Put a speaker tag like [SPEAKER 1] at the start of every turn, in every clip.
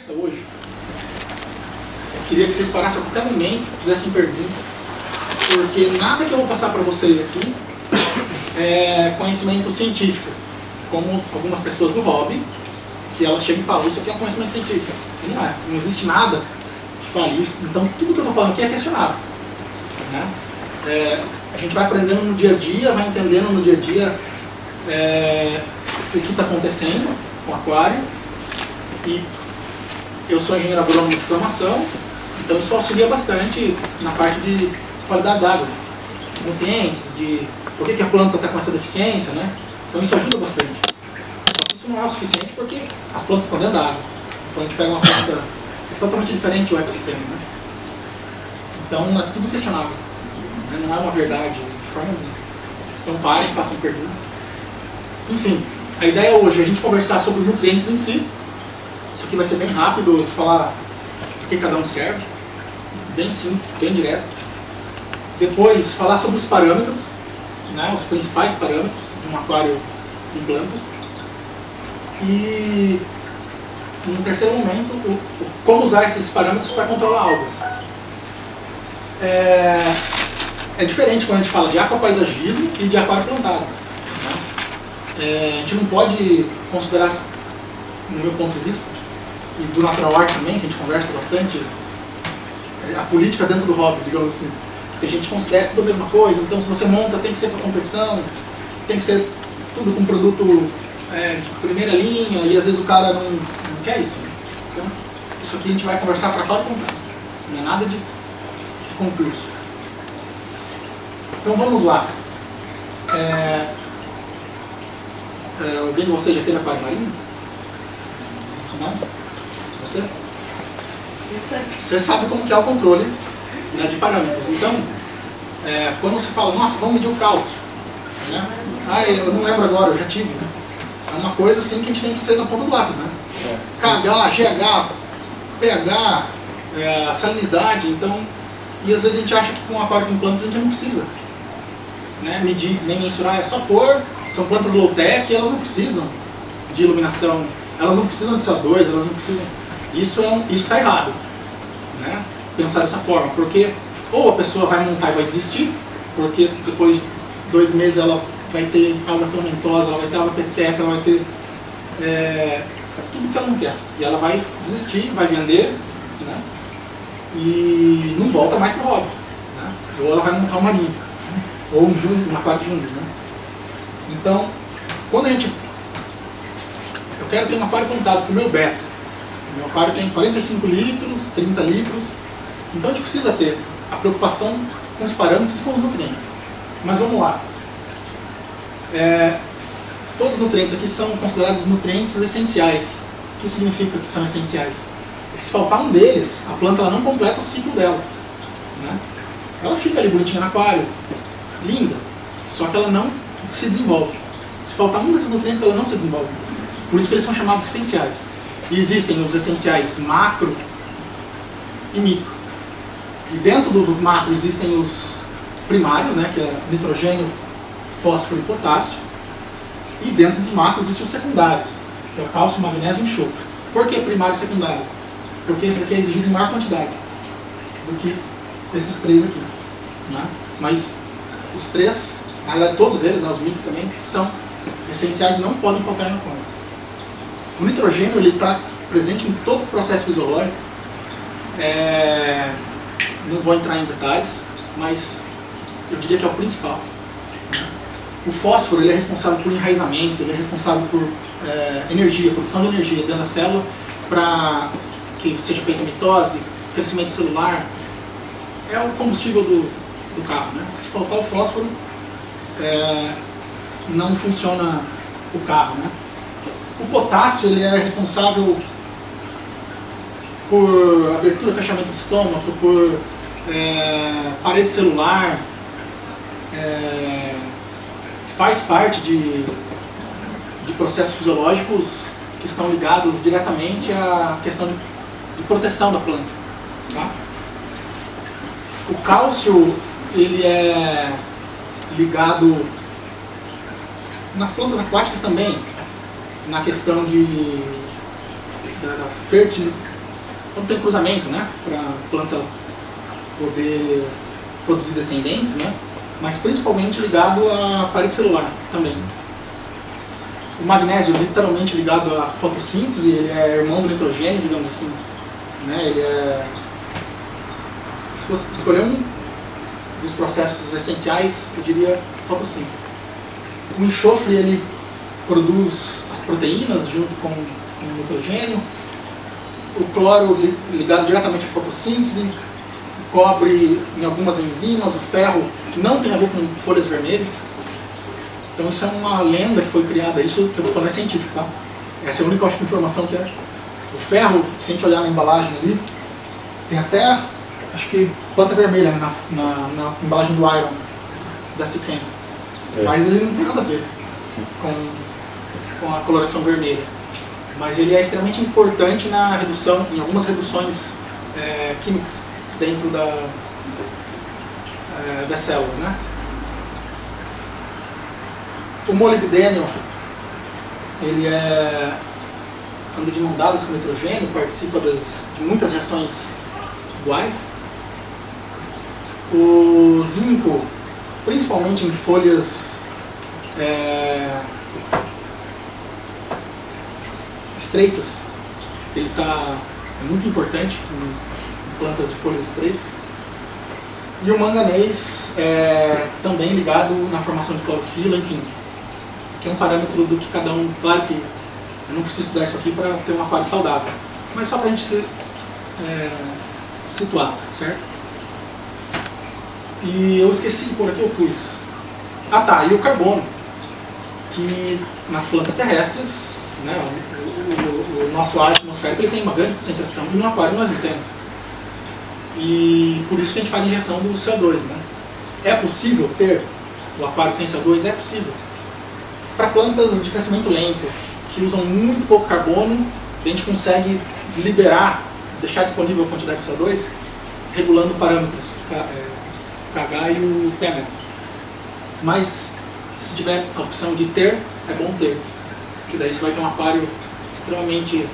[SPEAKER 1] Hoje, eu queria que vocês parassem a qualquer momento, fizessem perguntas, porque nada que eu vou passar para vocês aqui é conhecimento científico, como algumas pessoas do hobby, que elas chegam e falam, isso aqui é um conhecimento científico. Não é, não existe nada que fale isso, então tudo que eu estou falando aqui é questionável. Né? A gente vai aprendendo no dia a dia, vai entendendo no dia a dia o que está acontecendo com o aquário, e eu sou engenheiro agrônomo de formação, então isso auxilia bastante na parte de qualidade d'água, nutrientes, de por que a planta está com essa deficiência, né? Então isso ajuda bastante. Só que isso não é o suficiente porque as plantas estão dentro da água. Então a gente pega uma planta totalmente diferente do ecossistema, né? Então é tudo questionável, né? Não é uma verdade de forma nenhuma. Então parem, façam pergunta. Enfim, a ideia hoje é a gente conversar sobre os nutrientes em si. Isso aqui vai ser bem rápido, falar o que cada um serve, bem simples, bem direto. Depois, falar sobre os parâmetros, né, os principais parâmetros de um aquário em plantas. E, no terceiro momento, como usar esses parâmetros para controlar algas. É diferente quando a gente fala de aquapaisagismo e de aquário plantado. Né? A gente não pode considerar, no meu ponto de vista, e do Natural Art também, que a gente conversa bastante, a política dentro do hobby, digamos assim. Tem gente que considera tudo a mesma coisa, então se você monta tem que ser para competição, tem que ser tudo com produto de primeira linha, e às vezes o cara não quer isso. Né? Então, isso aqui a gente vai conversar para aquário plantado, não é nada de concurso. Então vamos lá. Alguém de vocês já teve aquário marinho? Não? Você? Você sabe como que é o controle, né, de parâmetros. Então, quando você fala, nossa, vamos medir o cálcio, né? Eu não lembro agora, eu já tive. Né? É uma coisa assim que a gente tem que ser na ponta do lápis, né? KH, GH, pH, salinidade, então... E às vezes a gente acha que com um aquário com plantas a gente não precisa, né, medir, nem mensurar, é só pôr. São plantas low-tech e elas não precisam de iluminação, elas não precisam de CO2, elas não precisam... Isso está errado, né? Pensar dessa forma, porque ou a pessoa vai montar e vai desistir, porque depois de 2 meses ela vai ter alga filamentosa, ela vai ter alga peteca, ela vai ter tudo que ela não quer, e ela vai desistir, vai vender, né? E não volta mais para o hobby, né? Ou ela vai montar um marinho, né? Ou um aquário de júnior, né? Então, quando eu quero ter um aquário plantado para o meu beta. Meu aquário tem 45 litros, 30 litros, então a gente precisa ter a preocupação com os parâmetros e com os nutrientes. Mas vamos lá. Todos os nutrientes aqui são considerados nutrientes essenciais. O que significa que são essenciais? Porque se faltar um deles, a planta ela não completa o ciclo dela. Né? Ela fica ali bonitinha no aquário, linda, só que ela não se desenvolve. Se faltar um desses nutrientes, ela não se desenvolve. Por isso que eles são chamados essenciais. E existem os essenciais macro e micro. E dentro do macro existem os primários, né, que é nitrogênio, fósforo e potássio. E dentro dos macros existem os secundários, que é o cálcio, magnésio e enxofre. Por que primário e secundário? Porque esse daqui é exigido em maior quantidade do que esses 3 aqui. Né? Mas os 3, na verdade todos eles, né, os micro também, são essenciais e não podem faltar na conta. O nitrogênio está presente em todos os processos fisiológicos. Não vou entrar em detalhes, mas eu diria que é o principal. O fósforo ele é responsável por enraizamento, ele é responsável por energia, produção de energia dentro da célula para que seja feita mitose, crescimento celular. É o combustível do carro. Né? Se faltar o fósforo, não funciona o carro. Né? O potássio ele é responsável por abertura e fechamento do estômago, por parede celular, faz parte de processos fisiológicos que estão ligados diretamente à questão de proteção da planta. Tá? O cálcio ele é ligado nas plantas aquáticas também, na questão da quando tem cruzamento, né, para a planta poder produzir descendentes, né, mas principalmente ligado à parede celular também. O magnésio literalmente ligado à fotossíntese, ele é irmão do nitrogênio, digamos assim, né, ele é, se fosse escolher um dos processos essenciais, eu diria fotossíntese. O enxofre, ele produz as proteínas junto com o nitrogênio, o cloro ligado diretamente à fotossíntese, o cobre em algumas enzimas, o ferro que não tem a ver com folhas vermelhas. Então isso é uma lenda que foi criada, isso que eu estou falando é científico, tá? Essa é a única, acho, informação que é. O ferro, se a gente olhar na embalagem ali, tem até, acho que, planta vermelha na embalagem do Iron, da Siquem. Mas ele não tem nada a ver com a coloração vermelha. Mas ele é extremamente importante na redução, em algumas reduções químicas dentro das células, né? O molibdênio, ele anda de mão dadas com o nitrogênio, participa de muitas reações iguais. O zinco, principalmente em folhas estreitas, ele é muito importante em plantas de folhas estreitas. E o manganês também ligado na formação de clorofila, enfim, que é um parâmetro do que cada um. Claro que eu não preciso estudar isso aqui para ter um aquário saudável, mas só para a gente se situar, certo? E eu esqueci de pôr aqui, eu pus. Ah tá, e o carbono, que nas plantas terrestres, né, o nosso ar atmosférico ele tem uma grande concentração, e no aquário nós não temos. E por isso que a gente faz a injeção do CO2, né? É possível ter o aquário sem CO2? É possível. Para plantas de crescimento lento, que usam muito pouco carbono, a gente consegue liberar, deixar disponível a quantidade de CO2, regulando parâmetros, KH e o pH. Mas, se tiver a opção de ter, é bom ter. Porque daí você vai ter um aquário extremamente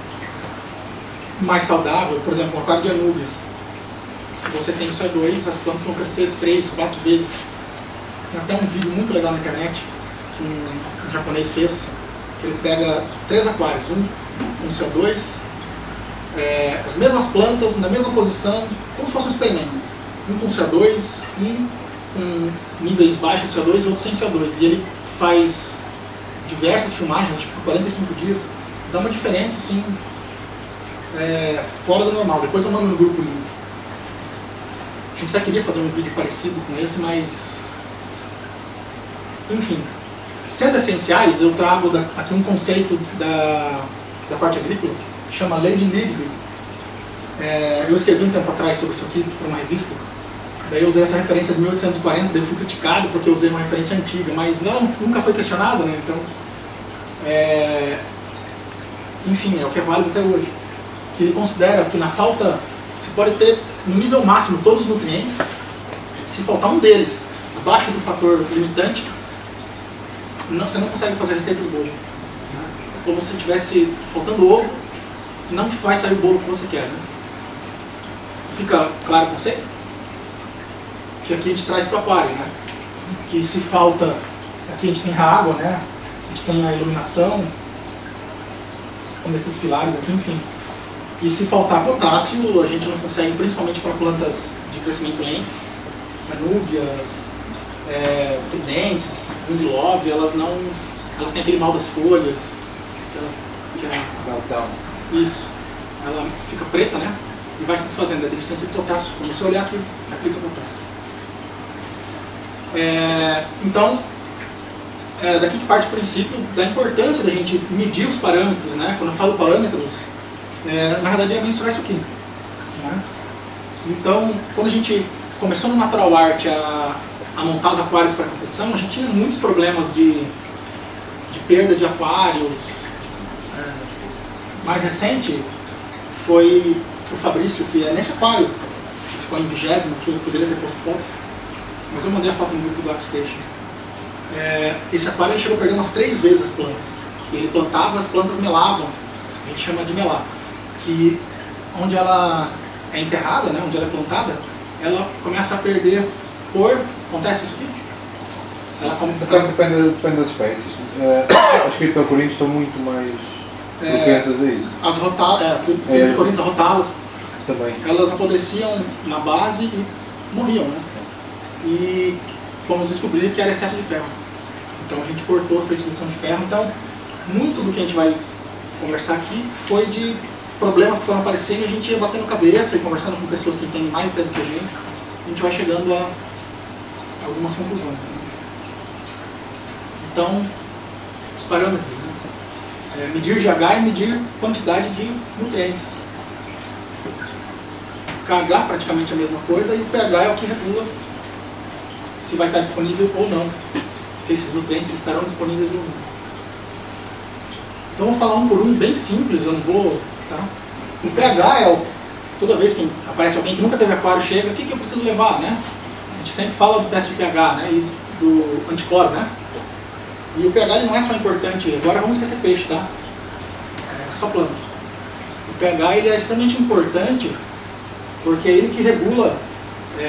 [SPEAKER 1] mais saudável. Por exemplo, um aquário de anúbias. Se você tem o CO2, as plantas vão crescer 3, 4 vezes. Tem até um vídeo muito legal na internet que um japonês fez, que ele pega 3 aquários, um com CO2, as mesmas plantas, na mesma posição, como se fosse um experimento. Um com CO2 e com níveis baixos de CO2 e outro sem CO2. E ele faz diversas filmagens, tipo por 45 dias, dá uma diferença assim, fora do normal. Depois eu mando no grupo o link. A gente até queria fazer um vídeo parecido com esse, mas... Enfim, sendo essenciais, eu trago aqui um conceito da parte agrícola, que chama Lei de Lidwig. Eu escrevi um tempo atrás sobre isso aqui para uma revista, daí eu usei essa referência de 1840, daí eu fui criticado porque eu usei uma referência antiga, mas nunca foi questionado, né? Então, enfim, é o que é válido até hoje. Que ele considera que na falta, você pode ter no nível máximo todos os nutrientes, se faltar um deles abaixo do fator limitante, você não consegue fazer receita de bolo. É como se tivesse faltando ovo, não vai sair o bolo que você quer. Né? Fica claro o conceito? Que aqui a gente traz para o aquário, né? Que se falta, aqui a gente tem a água, né? A gente tem a iluminação, como esses pilares aqui, enfim. E se faltar potássio, a gente não consegue, principalmente para plantas de crescimento lento, anúbias, tridentes, love, elas têm aquele mal das folhas, isso, ela fica preta, né? E vai se desfazendo, é deficiência de potássio. Quando você olhar aqui, aplica potássio. Então, daqui que parte o princípio da importância da gente medir os parâmetros, né? Quando eu falo parâmetros, na verdade é mensurar isso aqui. Né? Então, quando a gente começou no Natural Art a montar os aquários para competição, a gente tinha muitos problemas de perda de aquários. Mais recente foi o Fabrício, que é nesse aquário, que ficou em 20º, que eu poderia ter posto foto, mas eu mandei a foto no grupo do ArtStation. Esse aquário ele chegou a perder umas 3 vezes as plantas. Ele plantava, as plantas melavam, a gente chama de melar, que onde ela é enterrada, né, onde ela é plantada, ela começa a perder cor. Acontece isso aqui?
[SPEAKER 2] Depende das espécies. As criptocoríneas são muito mais propensas a isso.
[SPEAKER 1] As coríneas rotalas
[SPEAKER 2] também.
[SPEAKER 1] Elas apodreciam na base e morriam, né? E fomos descobrir que era excesso de ferro. Então a gente cortou a fertilização de ferro. Então, muito do que a gente vai conversar aqui foi de problemas que foram aparecendo e a gente ia batendo cabeça e conversando com pessoas que entendem mais até do que a gente vai chegando a algumas conclusões, né? Então, os parâmetros, né? Medir GH é medir quantidade de nutrientes. KH praticamente a mesma coisa e o pH é o que regula se vai estar disponível ou não, se esses nutrientes estarão disponíveis ou não. Então, vou falar um por um, bem simples, eu não vou... Tá? O pH é toda vez que aparece alguém que nunca teve aquário, chega, o que eu preciso levar, né? A gente sempre fala do teste de pH, né? E do anticloro, né? E o pH ele não é só importante, agora vamos esquecer peixe, tá? É só planta. O pH ele é extremamente importante porque é ele que regula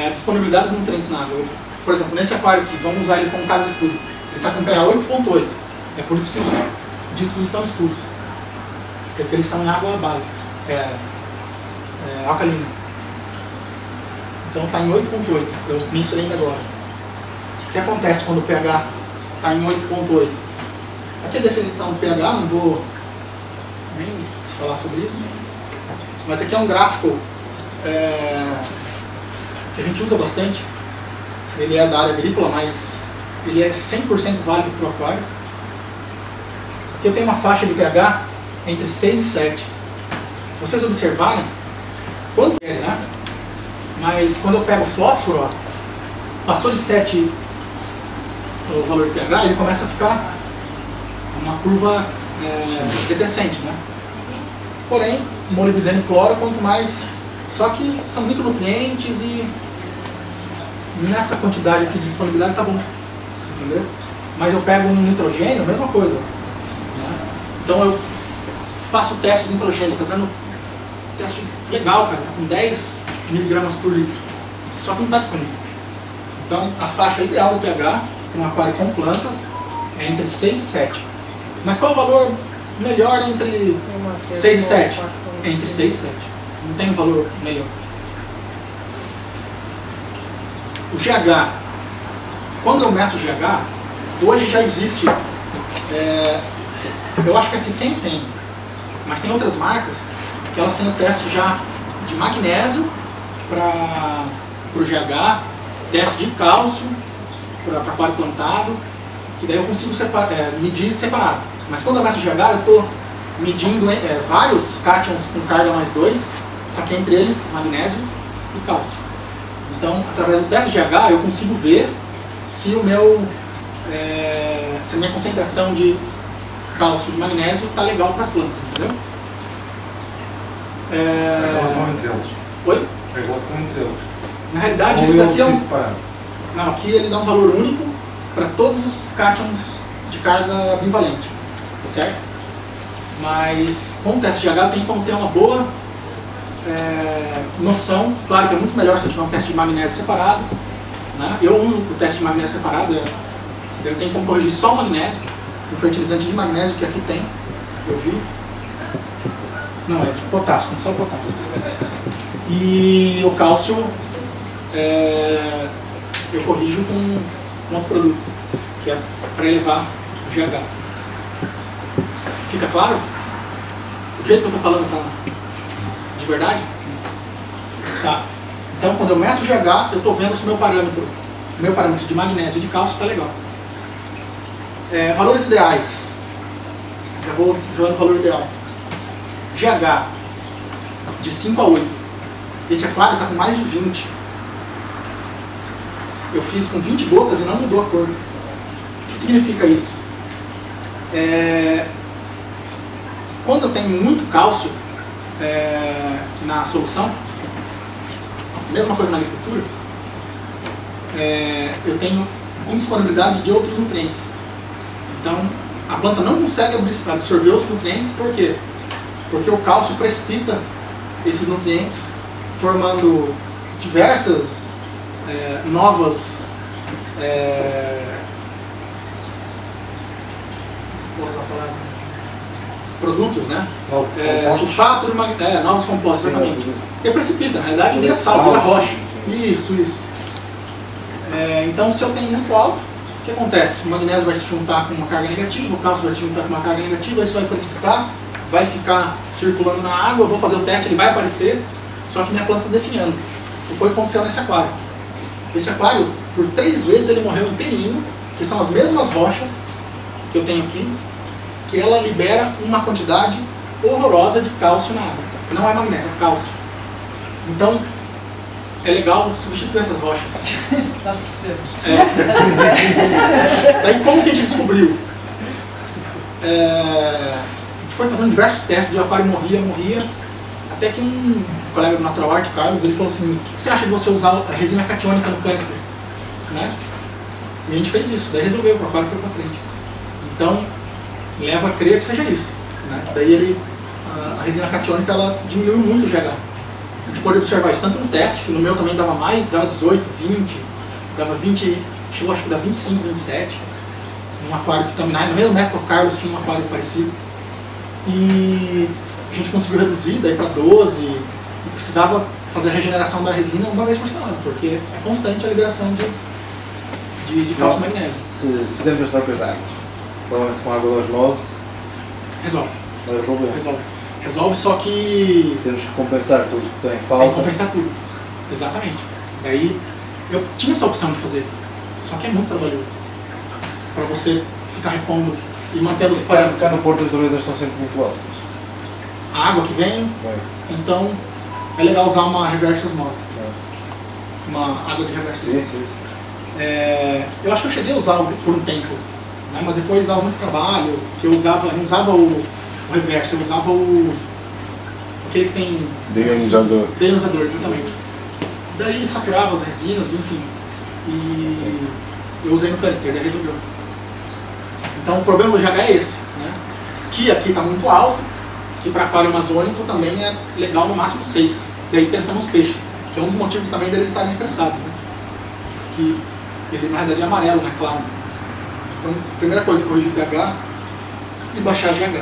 [SPEAKER 1] a disponibilidade dos nutrientes na água. Por exemplo, nesse aquário aqui, vamos usar ele como caso de estudo. Ele está com pH 8.8. É por isso que os discos estão escuros. Porque eles estão em água básica, alcalina. Então está em 8.8. Eu mencionei ainda agora. O que acontece quando o pH está em 8.8? Aqui a definição do pH, não vou nem falar sobre isso. Mas aqui é um gráfico que a gente usa bastante. Ele é da área agrícola, mas ele é 100% válido para o aquário. Aqui eu tenho uma faixa de pH entre 6 e 7. Se vocês observarem, quanto é, né? Mas quando eu pego o fósforo, ó, passou de 7 o valor de pH, ele começa a ficar uma curva decrescente, né? Porém, molibdeno e cloro, quanto mais... Só que são micronutrientes e nessa quantidade aqui de disponibilidade tá bom, entendeu? Mas eu pego um nitrogênio, mesma coisa, né? Então eu faço o teste de nitrogênio, tá dando um teste legal, cara, tá com 10 miligramas por litro, só que não está disponível. Então a faixa ideal do pH para um aquário com plantas é entre 6 e 7. Mas qual o valor melhor entre 6 e 7? Entre 6 e 7. Não tem um valor melhor. O GH, quando eu meço o GH, hoje já existe, eu acho que a Sitem tem, mas tem outras marcas que elas têm o teste já de magnésio para o GH, teste de cálcio para aquário plantado, que daí eu consigo medir separado. Mas quando eu meço o GH, eu estou medindo vários cátions com carga mais 2, só que entre eles magnésio e cálcio. Então, através do teste de GH, eu consigo ver se o meu, se a minha concentração de cálcio e de magnésio está legal para as plantas, entendeu?
[SPEAKER 3] A relação entre eles.
[SPEAKER 1] Oi?
[SPEAKER 3] A relação entre eles.
[SPEAKER 1] Na realidade, isso daqui não, aqui ele dá um valor único para todos os cátions de carga bivalente, certo? Mas com o teste de GH tem como ter uma boa noção. Claro que é muito melhor se eu tiver um teste de magnésio separado, né? Eu uso o teste de magnésio separado, eu tenho como corrigir só o magnésio, o fertilizante de magnésio que aqui tem, eu vi. Não, é de potássio, só potássio. E o cálcio eu corrijo com um outro produto, que é para elevar o GH. Fica claro? O jeito que eu estou falando está de verdade? Tá. Então, quando eu meço o GH, eu estou vendo se o meu parâmetro de magnésio e de cálcio está legal. Valores ideais. Já vou jogando o valor ideal. GH de 5 a 8. Esse aquário está com mais de 20. Eu fiz com 20 gotas e não mudou a cor. O que significa isso? Quando eu tenho muito cálcio na solução, mesma coisa na agricultura, eu tenho indisponibilidade de outros nutrientes. Então, a planta não consegue absorver os nutrientes, por quê? Porque o cálcio precipita esses nutrientes, formando diversas novas vou usar a palavra, produtos, né? Sulfato de magnésio, novos compostos, exatamente. E precipita, na realidade vira sal, vira rocha. Isso. Então, se eu tenho muito alto, o que acontece? O magnésio vai se juntar com uma carga negativa, o cálcio vai se juntar com uma carga negativa, isso vai precipitar, vai ficar circulando na água, eu vou fazer o teste, ele vai aparecer, só que minha planta está definhando. E foi o que aconteceu nesse aquário. Esse aquário, por 3 vezes ele morreu inteirinho, que são as mesmas rochas que eu tenho aqui, que ela libera uma quantidade horrorosa de cálcio na água. Não é magnésio, é cálcio. Então, é legal substituir essas rochas.
[SPEAKER 4] Nós percebemos.
[SPEAKER 1] Daí, como que a gente descobriu? A gente foi fazendo diversos testes e o aquário morria, até que um colega do Natural Art, Carlos, ele falou assim: o que você acha de você usar a resina catiônica no canister? Né? E a gente fez isso, daí resolveu, o aquário foi pra frente. Então, leva a crer que seja isso. Né? Daí a resina catiônica ela diminuiu muito o GH. A gente pode observar isso tanto no teste, que no meu também dava mais, dava 18, 20, dava 20, chegou acho que dava 25, 27. Um aquário que também, na mesma época o Carlos tinha um aquário parecido. E a gente conseguiu reduzir daí para 12 e precisava fazer a regeneração da resina uma vez por semana, porque é constante a liberação de cálcio e magnésio.
[SPEAKER 2] Se fizermos as trocas de águas, provavelmente com água de osmose,
[SPEAKER 1] Resolve.
[SPEAKER 2] vai resolver.
[SPEAKER 1] Resolve, só que
[SPEAKER 2] Temos que compensar tudo que tem falta.
[SPEAKER 1] tem que compensar tudo. Exatamente. Daí eu tinha essa opção de fazer, só que é muito trabalhoso para você ficar repondo e mantendo os parâmetros.
[SPEAKER 2] Cá no Porto as durezas são sempre muito altas.
[SPEAKER 1] A água que vem, então é legal usar uma reverse osmose. Uma água de reverse osmose.
[SPEAKER 2] Isso.
[SPEAKER 1] Eu acho que eu cheguei a usar por um tempo, né, mas depois dava muito trabalho, que eu não usava o reverso, eu usava aquele que tem deionizador, exatamente. Daí saturava as resinas, enfim, e eu usei no canister, daí resolveu. Então o problema do GH é esse, né? Que aqui está muito alto, que para aquário amazônico também é legal no máximo 6. Daí pensa nos peixes, que é um dos motivos também deles estarem estressados, né? Que ele na verdade é amarelo, né? Claro. Então, primeira coisa, corrigir o pH e baixar GH.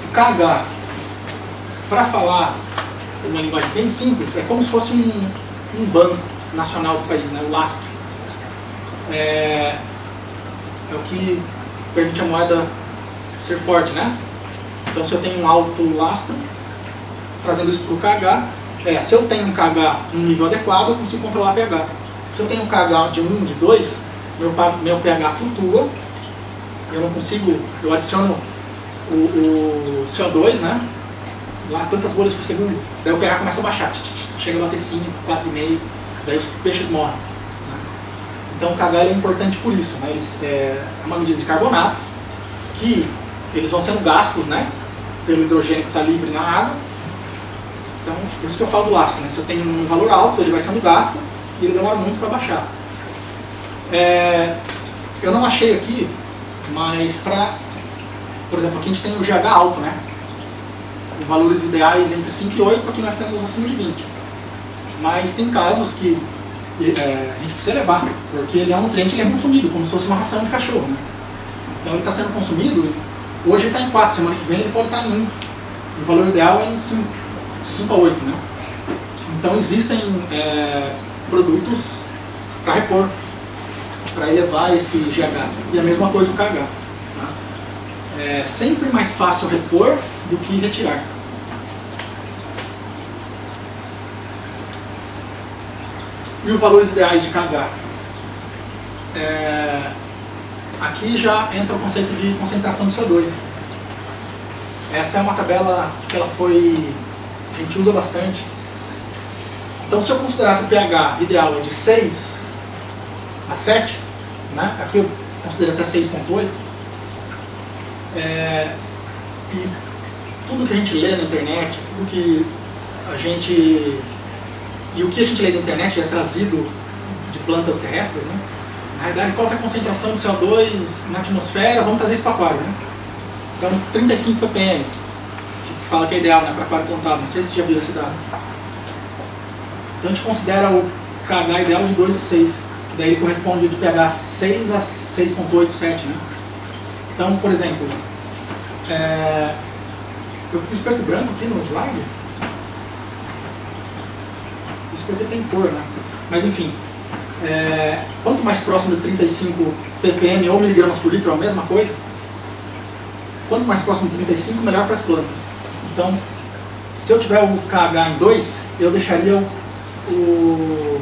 [SPEAKER 1] O KH, para falar uma linguagem bem simples, é como se fosse um banco nacional do país, né? O lastro. É o que permite a moeda ser forte, né? Então, se eu tenho um alto lastro, trazendo isso para o KH, se eu tenho um KH em um nível adequado, eu consigo controlar o pH. Se eu tenho um KH de 1, de 2, meu pH flutua, eu não consigo, eu adiciono o CO2, né? Lá tantas bolhas por segundo, daí o pH começa a baixar, chega a bater 5, 4,5, daí os peixes morrem. Né? Então o KH é importante por isso, né? É uma medida de carbonatos, que eles vão sendo gastos, né? Pelo hidrogênio que está livre na água. Então, por isso que eu falo do lastro, né? Se eu tenho um valor alto, ele vai sendo gasto e ele demora muito para baixar. Eu não achei aqui, mas por exemplo, aqui a gente tem o GH alto, né? Com valores ideais entre 5 e 8, aqui nós temos acima de 20. Mas tem casos que a gente precisa levar, porque ele é um nutriente que é consumido, como se fosse uma ração de cachorro, né? Então ele está sendo consumido, hoje ele está em 4, semana que vem ele pode estar em 1. O valor ideal é em 5 a 8, né? Então existem produtos para repor, para elevar esse GH. E a mesma coisa o KH. Tá? É sempre mais fácil repor do que retirar. E os valores ideais de KH? Aqui já entra o conceito de concentração de CO2. Essa é uma tabela que a gente usa bastante. Então, se eu considerar que o pH ideal é de 6 a 7, né? Aqui eu considero até 6,8, e tudo que a gente lê na internet, tudo que a gente... E o que a gente lê na internet é trazido de plantas terrestres, né? Na realidade, qual que é a concentração de CO2 na atmosfera? Vamos trazer isso para o aquário, né? Então, 35 ppm, que fala que é ideal, né, para aquário plantado. Não sei se você já viu esse dado. Então a gente considera o pH ideal de 2 a 6, que daí ele corresponde de pH 6 a 6,87, né? Então, por exemplo, eu pus preto e branco aqui no slide. Isso porque tem cor, né? Mas enfim, quanto mais próximo de 35 ppm ou miligramas por litro é a mesma coisa, quanto mais próximo de 35, melhor para as plantas. Então, se eu tiver o KH em 2, eu deixaria o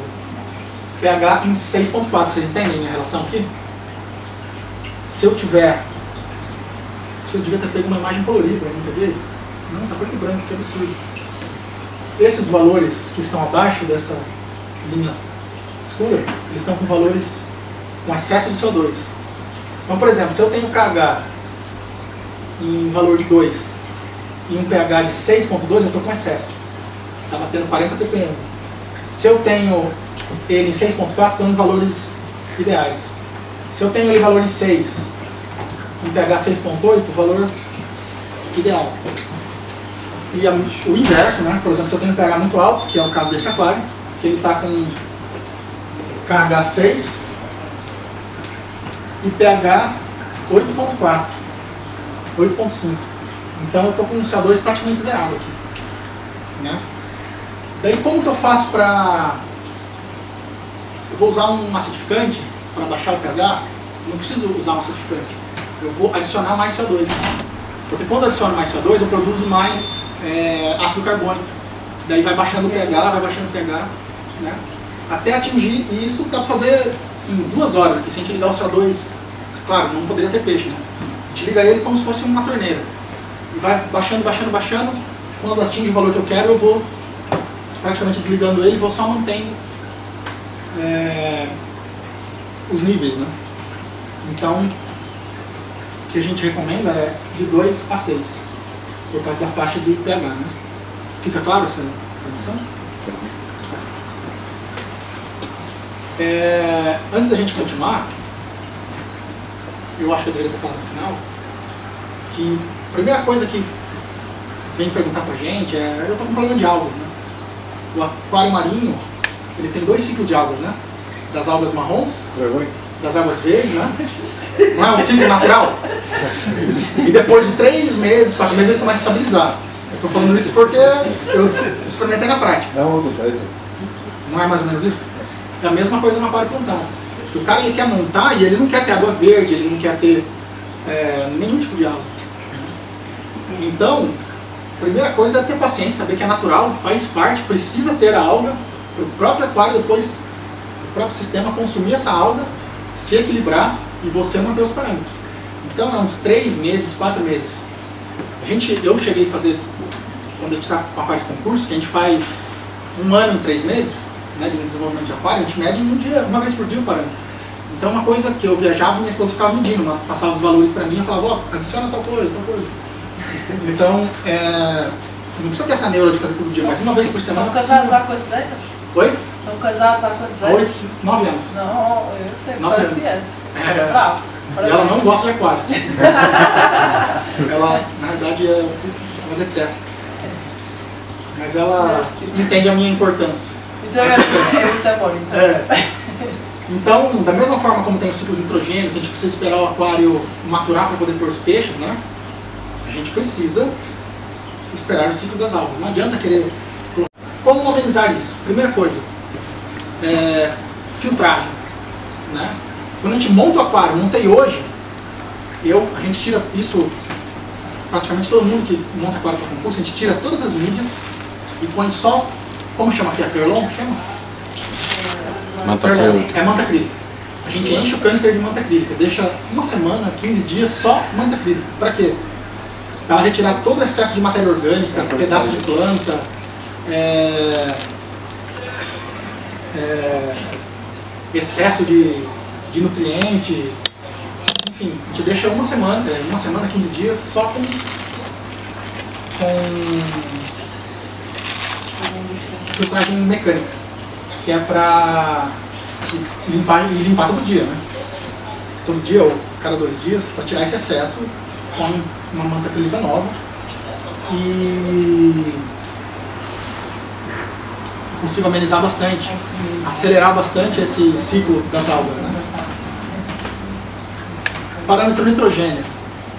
[SPEAKER 1] pH em 6,4. Vocês entendem a minha relação aqui? Se eu tiver... Eu devia ter pego uma imagem colorida, não peguei? Não, tá preto e branco, que absurdo. Esses valores que estão abaixo dessa linha escura, eles estão com valores com excesso de CO2. Então, por exemplo, se eu tenho KH em valor de 2 e um pH de 6,2, eu estou com excesso. Está batendo 40 ppm. Se eu tenho ele em 6,4, estou em valores ideais. Se eu tenho ele em valor em 6, em pH 6,8, valor ideal. E o inverso, né? Por exemplo, se eu tenho um pH muito alto, que é o caso desse aquário, que ele está com KH 6 e pH 8,4, 8,5. Então eu estou com um CO2 praticamente zerado aqui, né? Daí como que eu faço para... Eu vou usar um acidificante para baixar o pH? Não preciso usar um acidificante. Eu vou adicionar mais CO2. Porque quando eu adiciono mais CO2, eu produzo mais ácido carbônico. Daí vai baixando o pH, né? Até atingir, e isso dá para fazer em 2 horas aqui, se a gente ligar o CO2, claro, não poderia ter peixe, né? A gente liga ele como se fosse uma torneira. E vai baixando, quando atinge o valor que eu quero, eu vou praticamente desligando ele e vou só mantendo os níveis, né? Então, o que a gente recomenda é de 2 a 6, por causa da faixa de pH, né? Fica claro essa informação? Antes da gente continuar, eu acho que eu deveria ter falado no final, que a primeira coisa que vem perguntar pra gente é, eu estou com um problema de algas, né? O aquário marinho, ele tem 2 ciclos de algas, né? Das algas marrons, das águas verdes, né? Não é um ciclo natural? E depois de 3 meses, 4 meses, ele começa a estabilizar. Eu estou falando isso porque eu experimentei na prática. Não é mais ou menos isso? É a mesma coisa no aquário plantado. O cara ele quer montar e ele não quer ter água verde, ele não quer ter nenhum tipo de água. Então, a primeira coisa é ter paciência, saber que é natural, faz parte, precisa ter a alga, para o próprio aquário depois, o próprio sistema consumir essa alga, se equilibrar e você manter os parâmetros. Então é uns 3 meses, 4 meses. Eu cheguei a fazer, quando a gente está com a parte de concurso, que a gente faz 1 ano em 3 meses, né, de desenvolvimento de aquário, a gente mede uma vez por dia o parâmetro. Então uma coisa que eu viajava, minha esposa ficava medindo, ela passava os valores para mim e falava, ó, adiciona tal coisa. Então, não precisa ter essa neura de fazer todo dia, mas uma vez por semana.
[SPEAKER 4] Estão casados há quantos anos?
[SPEAKER 1] Oi?
[SPEAKER 4] Estão casados há quantos anos?
[SPEAKER 1] 9 anos.
[SPEAKER 4] Não, eu sei,
[SPEAKER 1] 9
[SPEAKER 4] parece
[SPEAKER 1] anos.
[SPEAKER 4] essa.
[SPEAKER 1] E ela não gosta de aquários. Ela, na verdade, ela detesta. Mas ela entende a minha importância.
[SPEAKER 4] Então é muito amor.
[SPEAKER 1] Então, da mesma forma como tem o ciclo de nitrogênio, que a gente precisa esperar o aquário maturar para poder pôr os peixes, né? A gente precisa esperar o ciclo das algas. Não adianta querer... Como amenizar isso? Primeira coisa, filtragem, né? Quando a gente monta o aquário, montei hoje, a gente tira isso, praticamente todo mundo que monta aquário para concurso, a gente tira todas as mídias e põe só, como chama aqui, a Perlon? Chama?
[SPEAKER 5] Manta acrílica.
[SPEAKER 1] É manta acrílica. A gente enche o canister de manta acrílica, deixa 1 semana, 15 dias só manta acrílica. Para quê? Para retirar todo o excesso de matéria orgânica, pedaço de planta, excesso de nutriente, enfim, a gente deixa 1 semana, 15 dias só com filtragem mecânica, que é para limpar todo dia, né? Todo dia ou cada 2 dias, para tirar esse excesso, põe uma manta acrílica nova e consigo amenizar bastante, acelerar bastante esse ciclo das algas, né? Parâmetro nitrogênio.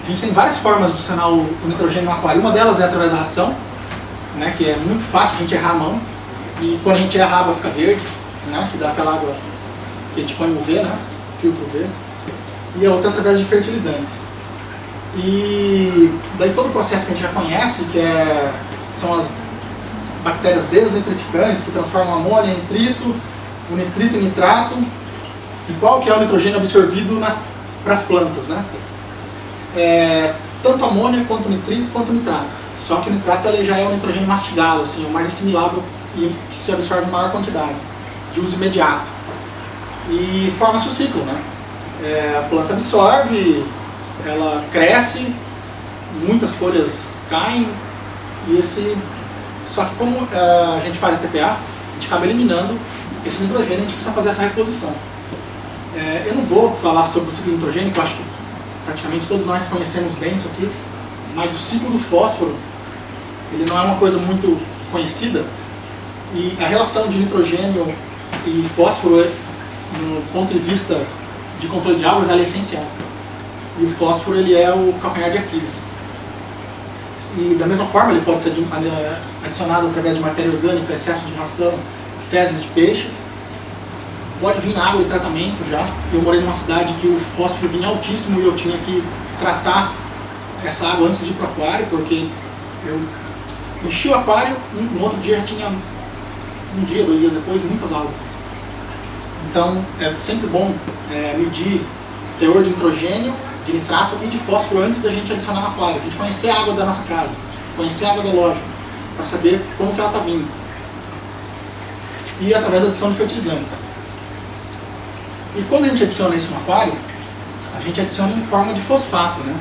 [SPEAKER 1] A gente tem várias formas de adicionar o nitrogênio no aquário. Uma delas é através da ração, né, que é muito fácil a gente errar a mão. E quando a gente erra, a água fica verde, né, que dá aquela água que a gente põe no UV, né, filtro UV. E a outra é através de fertilizantes. E daí todo o processo que a gente já conhece, são as bactérias desnitrificantes, que transformam amônia em nitrito, o nitrito em nitrato. E qual que é o nitrogênio absorvido para as plantas, né? Tanto amônia, quanto nitrito, quanto nitrato. Só que o nitrato ele já é o nitrogênio mastigado, assim, o mais assimilável e que se absorve em maior quantidade, de uso imediato. E forma-se o ciclo, né? A planta absorve, ela cresce, muitas folhas caem, só que como a gente faz a TPA, a gente acaba eliminando esse nitrogênio, a gente precisa fazer essa reposição. Eu não vou falar sobre o ciclo de nitrogênio, que eu acho que praticamente todos nós conhecemos bem isso aqui, mas o ciclo do fósforo, ele não é uma coisa muito conhecida, e a relação de nitrogênio e fósforo, no ponto de vista de controle de águas, ela é essencial. E o fósforo ele é o calcanhar de Aquiles. E da mesma forma ele pode ser adicionado através de matéria orgânica, excesso de ração, fezes de peixes. Pode vir na água de tratamento já. Eu morei numa cidade que o fósforo vinha altíssimo e eu tinha que tratar essa água antes de ir para o aquário, porque eu enchi o aquário, no outro dia já tinha, um dia, 2 dias depois, muitas algas. Então é sempre bom medir o teor de nitrogênio, de nitrato e de fósforo antes da gente adicionar no aquário. A gente conhecer a água da nossa casa, conhecer a água da loja, para saber como que ela está vindo. E através da adição de fertilizantes. E quando a gente adiciona isso no aquário, a gente adiciona em forma de fosfato, né?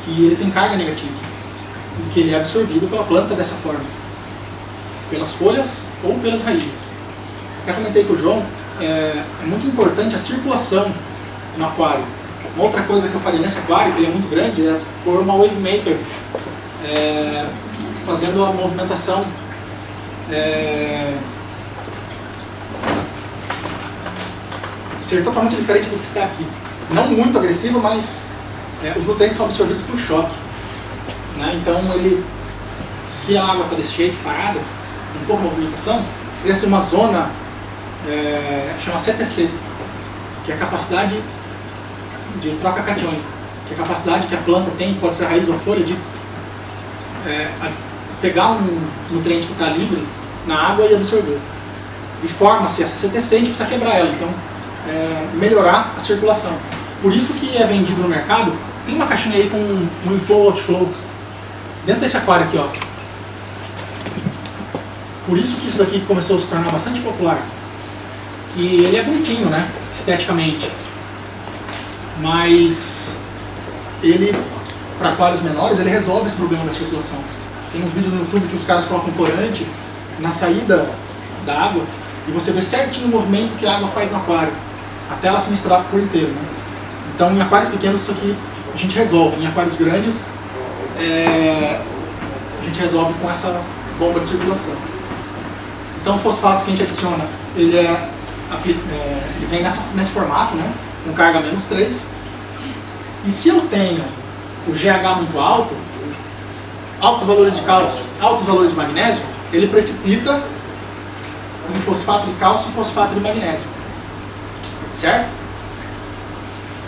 [SPEAKER 1] Que ele tem carga negativa. E que ele é absorvido pela planta dessa forma. Pelas folhas ou pelas raízes. Até comentei com o João, é muito importante a circulação no aquário. Uma outra coisa que eu falei nesse aquário, que ele é muito grande, é pôr uma wave maker fazendo a movimentação ser totalmente diferente do que está aqui. Não muito agressiva, mas os nutrientes são absorvidos por choque, né? Então, se a água está desse jeito, parada, com pouca movimentação, cria-se uma zona, chama CTC, que é a capacidade de troca catiônica, que é a capacidade que a planta tem, pode ser a raiz ou a folha, de pegar um nutriente que está livre na água e absorver. E forma-se essa CTC, a gente precisa quebrar ela, então melhorar a circulação. Por isso que é vendido no mercado, tem uma caixinha aí com um inflow outflow, dentro desse aquário aqui, ó. Por isso que isso daqui começou a se tornar bastante popular. Que ele é bonitinho, né, esteticamente. Mas ele, para aquários menores, ele resolve esse problema da circulação. Tem uns vídeos no YouTube que os caras colocam corante na saída da água e você vê certinho o movimento que a água faz no aquário, até ela se misturar por inteiro, né? Então, em aquários pequenos, isso aqui a gente resolve. Em aquários grandes, a gente resolve com essa bomba de circulação. Então, o fosfato que a gente adiciona, ele vem nesse formato, né? Com carga -3. E se eu tenho o GH muito alto, altos valores de cálcio, altos valores de magnésio, ele precipita em fosfato de cálcio e fosfato de magnésio. Certo?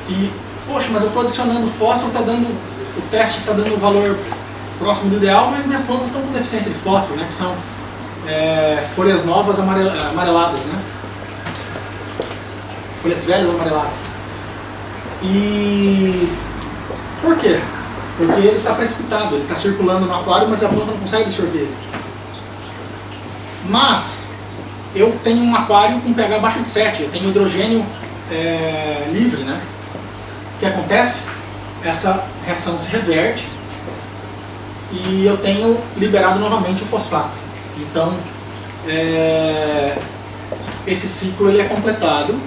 [SPEAKER 1] E, poxa, mas eu estou adicionando fósforo, o teste está dando o valor próximo do ideal, mas minhas plantas estão com deficiência de fósforo, né? Que são folhas novas amareladas, né? Folhas velhas amareladas. E por quê? Porque ele está precipitado, ele está circulando no aquário, mas a planta não consegue absorver. Mas eu tenho um aquário com pH abaixo de 7, eu tenho hidrogênio livre, né? O que acontece? Essa reação se reverte e eu tenho liberado novamente o fosfato. Então, esse ciclo ele é completado,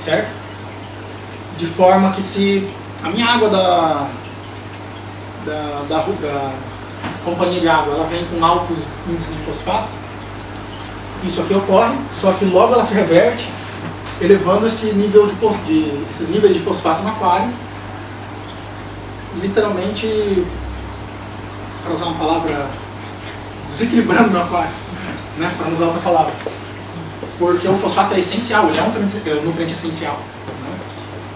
[SPEAKER 1] certo? De forma que se a minha água companhia de água ela vem com altos índices de fosfato, isso aqui ocorre, só que logo ela se reverte, elevando esses níveis de fosfato no aquário, literalmente, para usar uma palavra, desequilibrando meu aquário, né? Para não usar outra palavra. Porque o fosfato é essencial, ele é um nutriente essencial. Né?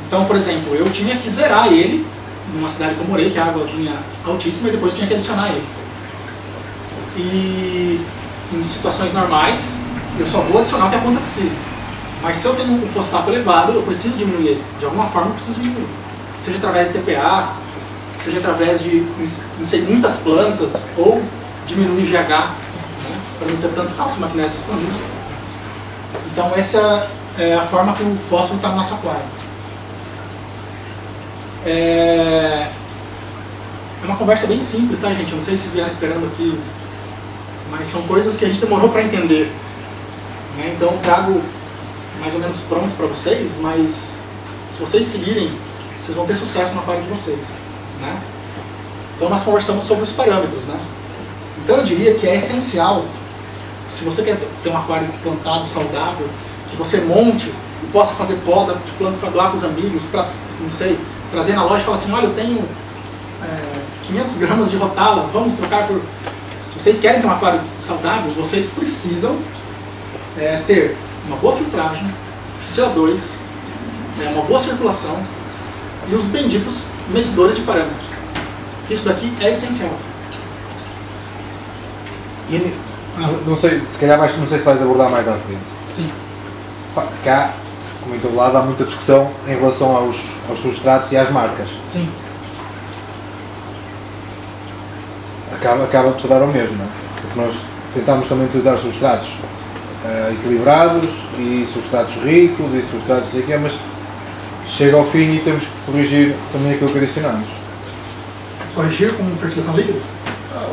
[SPEAKER 1] Então, por exemplo, eu tinha que zerar ele, numa cidade que eu morei, que a água vinha altíssima, e depois tinha que adicionar ele. E em situações normais, eu só vou adicionar o que a planta precisa. Mas se eu tenho um fosfato elevado, eu preciso diminuir ele. De alguma forma eu preciso diminuir. Seja através de TPA, seja através de inserir muitas plantas, ou diminuir GH, né? Para não ter tanto cálcio e magnésio disponível. Então essa é a forma que o fósforo está no nosso aquário. É uma conversa bem simples, tá, gente? Eu não sei se vocês vieram esperando aqui, mas são coisas que a gente demorou para entender. Né? Então eu trago mais ou menos pronto para vocês, mas se vocês seguirem, vocês vão ter sucesso no aquário de vocês. Né? Então nós conversamos sobre os parâmetros. Né? Então eu diria que é essencial, se você quer ter um aquário plantado, saudável, que você monte e possa fazer poda de plantas para doar para os amigos, para, não sei, trazer na loja e falar assim, olha, eu tenho 500 gramas de rotala, vamos trocar por... Se vocês querem ter um aquário saudável, vocês precisam ter uma boa filtragem, CO2, uma boa circulação e os benditos medidores de parâmetros. Isso daqui é essencial.
[SPEAKER 2] E, não sei, se calhar não sei se vais abordar mais à frente.
[SPEAKER 1] Sim.
[SPEAKER 2] Cá, como em todo lado, há muita discussão em relação aos substratos e às marcas.
[SPEAKER 1] Sim.
[SPEAKER 2] Acaba por dar ao mesmo, não é? Porque nós tentamos também utilizar substratos equilibrados e substratos ricos e substratos não sei o quê, mas chega ao fim e temos que corrigir também aquilo que adicionamos.
[SPEAKER 1] Corrigir com fertilização líquida?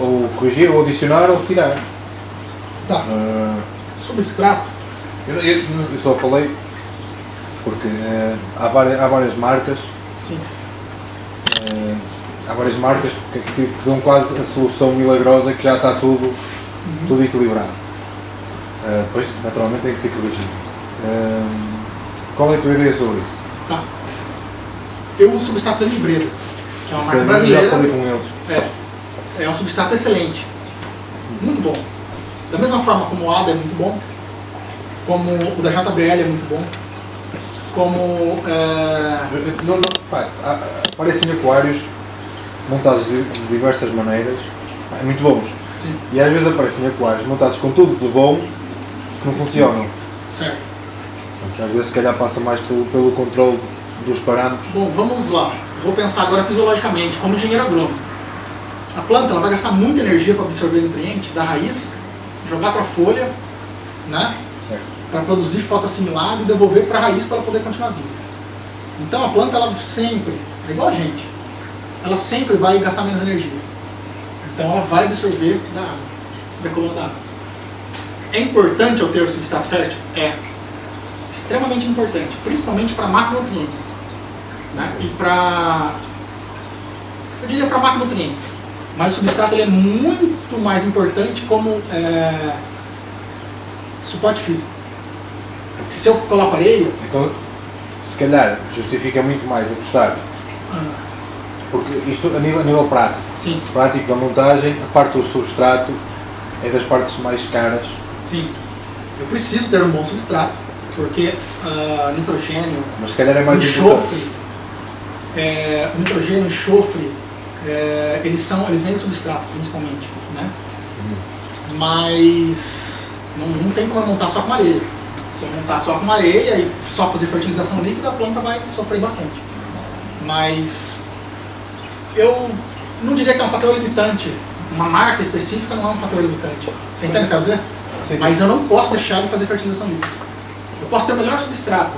[SPEAKER 2] Ou corrigir, ou adicionar, ou retirar.
[SPEAKER 1] Tá. Substrato?
[SPEAKER 2] Eu só falei porque há várias marcas.
[SPEAKER 1] Sim.
[SPEAKER 2] Há várias marcas que dão quase a solução milagrosa que já está tudo equilibrado. Depois, naturalmente, tem que ser corrigido. Qual é a tua ideia sobre isso?
[SPEAKER 1] Tá. Eu uso o substrato da Libredo, que é uma marca
[SPEAKER 2] Eu
[SPEAKER 1] brasileira.
[SPEAKER 2] já falei com eles.
[SPEAKER 1] É um substrato excelente. Muito bom. Da mesma forma como o ADA é muito bom, como o da JBL é muito bom, como...
[SPEAKER 2] Aparecem aquários montados de diversas maneiras, muito bons.
[SPEAKER 1] Sim.
[SPEAKER 2] E às vezes aparecem aquários montados com tudo de bom que não funcionam.
[SPEAKER 1] Certo.
[SPEAKER 2] Portanto, às vezes se calhar passa mais pelo controle dos parâmetros.
[SPEAKER 1] Bom, vamos lá. Vou pensar agora fisiologicamente, como engenheiro agrônomo. A planta ela vai gastar muita energia para absorver nutriente da raiz, jogar para a folha, né? Para produzir fotossimilado e devolver para a raiz para ela poder continuar viva. Então a planta ela sempre, é igual a gente, ela sempre vai gastar menos energia. Então ela vai absorver da água, da coluna da água. É importante eu ter o substrato fértil? É. Extremamente importante, principalmente para macronutrientes. Né? E para... eu diria para macronutrientes. Mas o substrato ele é muito mais importante como suporte físico. Porque se eu coloco areia...
[SPEAKER 2] Então, se calhar, justifica muito mais apostar. Porque isto a nível prático.
[SPEAKER 1] Sim.
[SPEAKER 2] Prático da montagem, a parte do substrato é das partes mais caras.
[SPEAKER 1] Sim. Eu preciso ter um bom substrato, porque nitrogênio,
[SPEAKER 2] mas se calhar é mais
[SPEAKER 1] enxofre, nitrogênio, enxofre, eles vêm do substrato, principalmente, né? Mas não tem como eu montar só com areia. Se eu montar só com areia e só fazer fertilização líquida, a planta vai sofrer bastante. Mas eu não diria que é um fator limitante. Uma marca específica não é um fator limitante. Você entende o que eu quero dizer?
[SPEAKER 2] Sim, sim.
[SPEAKER 1] Mas eu não posso deixar de fazer fertilização líquida. Eu posso ter o melhor substrato,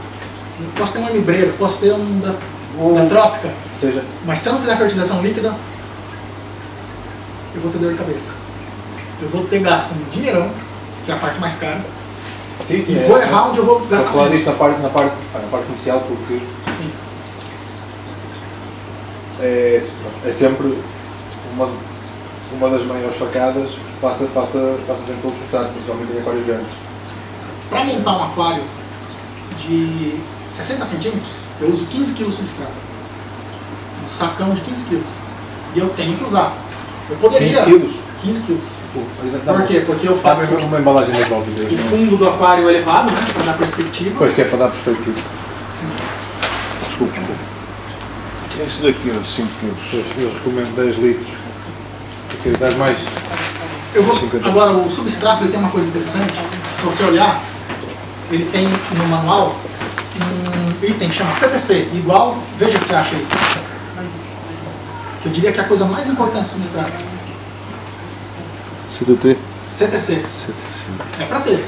[SPEAKER 1] eu posso ter um Emibredo, posso ter um da Trópica, mas se eu não fizer fertilização líquida, eu vou ter dor de cabeça. Eu vou ter gasto um dinheirão, que é a parte mais cara,
[SPEAKER 2] sim,
[SPEAKER 1] e vou errar onde eu vou gastar
[SPEAKER 2] falar
[SPEAKER 1] menos.
[SPEAKER 2] disto na parte comercial, porque
[SPEAKER 1] Sim.
[SPEAKER 2] é sempre uma das maiores facadas passa sempre pelo substrato, principalmente em aquários grandes.
[SPEAKER 1] Para montar um aquário de 60 centímetros, eu uso 15 kg de substrato. Um sacão de 15 kg. E eu tenho que usar. Eu poderia...
[SPEAKER 2] 15 quilos?
[SPEAKER 1] 15 kg.
[SPEAKER 2] Por
[SPEAKER 1] Por quê? Porque eu faço
[SPEAKER 2] uma embalagem de volta
[SPEAKER 1] o fundo do aquário elevado, né? Para dar perspectiva.
[SPEAKER 2] Pois que é para dar perspectiva.
[SPEAKER 1] Sim.
[SPEAKER 5] Desculpa. Este daqui é 5 quilos.
[SPEAKER 2] Eu recomendo 10 litros. Porque 10 mais.
[SPEAKER 1] Agora, o substrato ele tem uma coisa interessante. Se você olhar, ele tem no manual um item que chama CTC, igual, veja se acha aí. Eu diria que é a coisa mais importante do substrato.
[SPEAKER 5] CTT?
[SPEAKER 1] CTC.
[SPEAKER 5] CTC.
[SPEAKER 1] É para ter.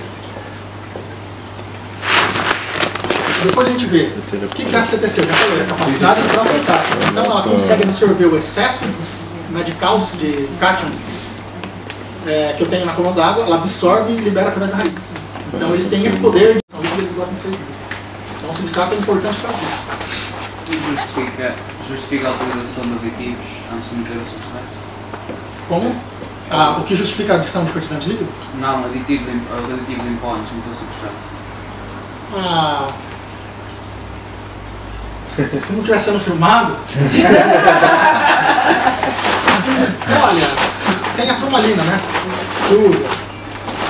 [SPEAKER 1] Depois a gente vê o que é a CTC. Eu já falei, a capacidade de troca de cátions. Então ela consegue absorver o excesso, né, de cálcio, de cátions que eu tenho na coluna d'água, ela absorve e libera através da raiz. Então ele tem esse poder de eles esgotam em 6 dias. Então o substrato é importante para isso.
[SPEAKER 6] E justifica a utilização de aditivos antes de meter o substrato?
[SPEAKER 1] Como? O que justifica a adição de fertilizante líquido?
[SPEAKER 6] Não, aditivos em pó antes de meter o substrato.
[SPEAKER 1] Se não estiver sendo filmado... Olha, tem a turmalina, né? Que usa.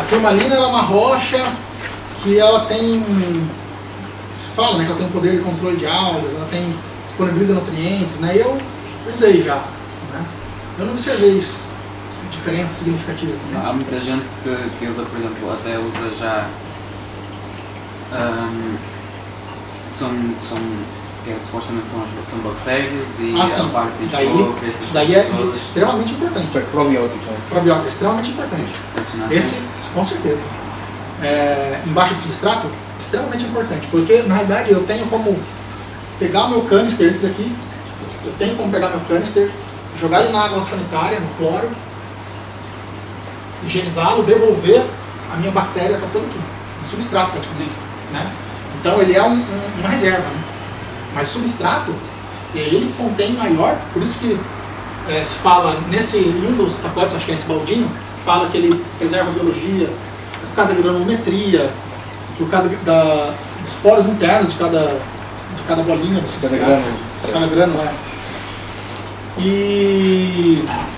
[SPEAKER 1] A turmalina ela é uma rocha que ela tem... Se fala, né? Que ela tem um poder de controle de algas, ela disponibiliza nutrientes, né? Eu usei já, né? Eu não observei diferenças significativas também.
[SPEAKER 6] Há muita gente que usa, por exemplo, até usa já... supostamente são bactérias e a parte de enxofre.
[SPEAKER 1] Isso daí é extremamente importante.
[SPEAKER 2] Probióticos, né?
[SPEAKER 1] Probiótico é extremamente importante. Esse, com certeza. Embaixo do substrato, extremamente importante. Porque, na realidade, eu tenho como pegar o meu canister, esse daqui, eu tenho como pegar meu canister, jogar ele na água sanitária, no cloro, higienizá-lo, devolver, a minha bactéria está toda aqui, no substrato praticamente, né? Então ele é uma reserva, né? Mas o substrato, ele contém maior, por isso que se fala, em um dos pacotes, acho que é esse baldinho, fala que ele preserva a biologia, por causa da granulometria, por causa dos poros internos de cada bolinha do substrato, de cada grânulo.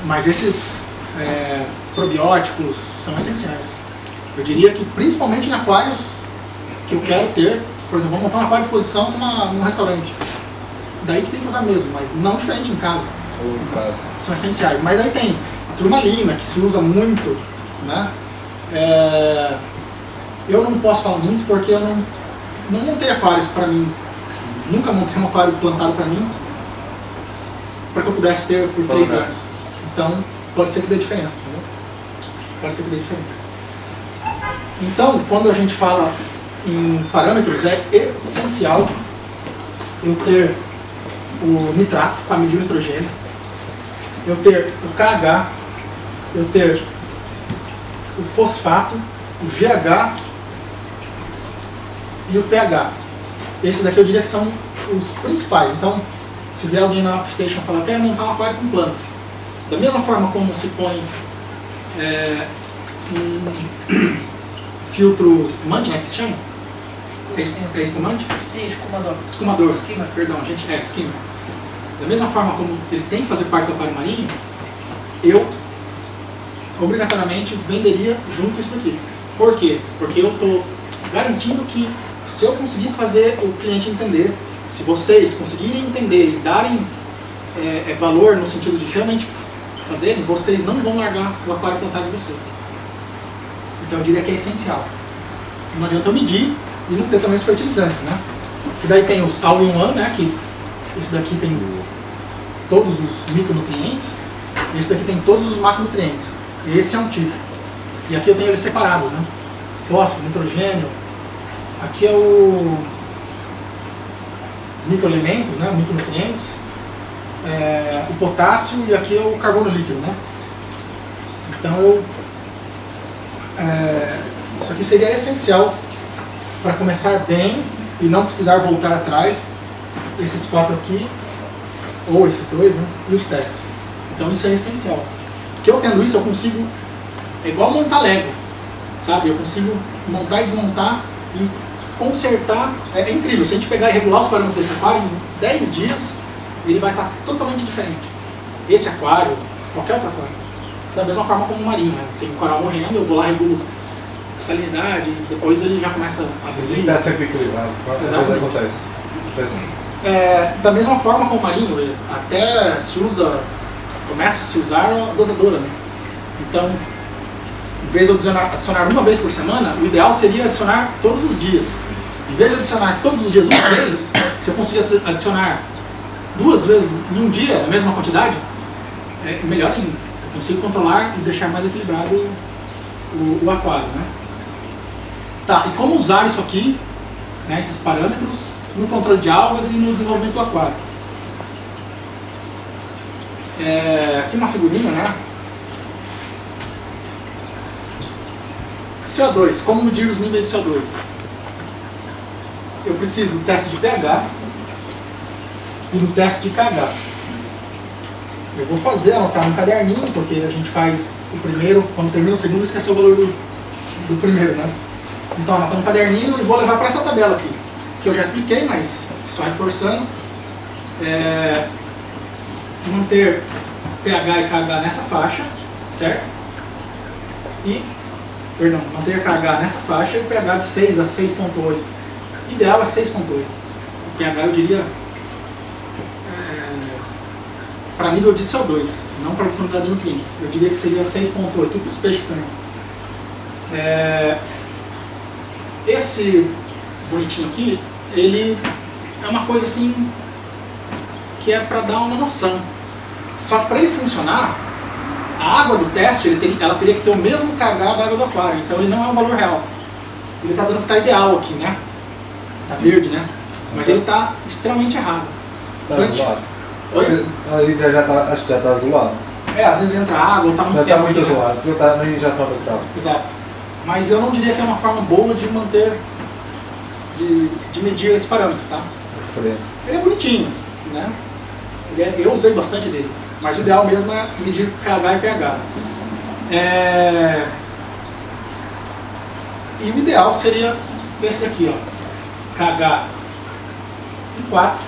[SPEAKER 1] Mas esses probióticos são essenciais. Eu diria que principalmente em aquários que eu quero ter, por exemplo, vou montar um aquário de exposição num restaurante. Daí que tem que usar mesmo, mas não diferente em casa. São essenciais. Mas daí tem a turmalina, que se usa muito, né? Eu não posso falar muito porque eu não montei aquários para mim. Nunca montei um aquário plantado para mim, para que eu pudesse ter por 3 anos. Então, pode ser que dê diferença, entendeu? Pode ser que dê diferença. Então, quando a gente fala em parâmetros, é essencial eu ter o nitrato para medir o nitrogênio, eu ter o KH, eu ter o fosfato, o GH e o pH. Esses daqui eu diria que são os principais. Então, se vier alguém na AppStation e falar, eu quero montar um aquário com plantas, da mesma forma como se põe um filtro espumante, né, que se chama? É espumante?
[SPEAKER 4] Sim, escumador.
[SPEAKER 1] Escumador. Perdão, gente, skimmer. Da mesma forma como ele tem que fazer parte do aquário marinho, eu obrigatoriamente venderia junto isso daqui. Por quê? Porque eu estou garantindo que se eu conseguir fazer o cliente entender, se vocês conseguirem entender e darem valor no sentido de realmente fazerem, vocês não vão largar o aquário plantado de vocês. Então eu diria que é essencial. Não adianta eu medir e não ter também os fertilizantes, né? E daí tem os all-in-one, né? Que esse daqui tem todos os micronutrientes, e esse daqui tem todos os macronutrientes. Esse é um tipo. E aqui eu tenho eles separados, né? Fósforo, nitrogênio. Aqui é o microelementos, né? Micronutrientes. O potássio e aqui é o carbono líquido, né? Então, isso aqui seria essencial para começar bem e não precisar voltar atrás. Esses 4 aqui, ou esses 2, né? E os testes. Então isso é essencial. Que eu tendo isso, eu consigo, é igual montar Lego, sabe? Eu consigo montar e desmontar e consertar. É incrível, se a gente pegar e regular os parâmetros desse aquário, em 10 dias, ele vai estar totalmente diferente. Esse aquário, qualquer outro aquário. Da mesma forma como o marinho, né? Tem coral morrendo, eu vou lá, regulo a salinidade, depois ele já começa a abrir.
[SPEAKER 2] Está sempre equilibrado, qualquer acontece.
[SPEAKER 1] Da mesma forma como o marinho, até se usa, começa a se usar a dosadora, né? Então, em vez de eu adicionar uma vez por semana, o ideal seria adicionar todos os dias. Em vez de adicionar todos os dias uma vez, se eu conseguir adicionar 2 vezes em um dia, a mesma quantidade, é melhor ainda. Eu consigo controlar e deixar mais equilibrado o aquário, né? Tá, e como usar isso aqui, né, esses parâmetros, no controle de algas e no desenvolvimento do aquário? Aqui uma figurinha, né? CO2, como medir os níveis de CO2? Eu preciso do teste de pH e do teste de KH. Eu vou anotar no caderninho, porque a gente faz o primeiro, quando termina o segundo, esquece o valor do primeiro, né? Então, anotar no caderninho e vou levar para essa tabela aqui, que eu já expliquei, mas só reforçando. Manter pH e KH nessa faixa, certo? Manter KH nessa faixa e pH de 6 a 6.8. Ideal é 6.8. O pH eu diria para nível de CO2, não para disponibilidade de nutrientes. Eu diria que seria 6.8 para os peixes também. Esse bonitinho aqui, ele é uma coisa assim que é para dar uma noção. Só que para ele funcionar, a água do teste ela teria que ter o mesmo KH da água do aquário, então ele não é um valor real. Ele está dando que está ideal aqui, né? Está verde, né? Mas ele está extremamente errado.
[SPEAKER 2] Está azulado. Aí acho que já está azulado.
[SPEAKER 1] Às vezes entra água, ou está muito tempo.
[SPEAKER 2] Já está muito azulado, já se nota que está.
[SPEAKER 1] Exato. Mas eu não diria que é uma forma boa de manter, de medir esse parâmetro, tá?
[SPEAKER 2] Referência. Ele
[SPEAKER 1] é bonitinho, né? Eu usei bastante dele, mas o ideal mesmo é medir KH e pH. E o ideal seria esse daqui, ó. KH em 4,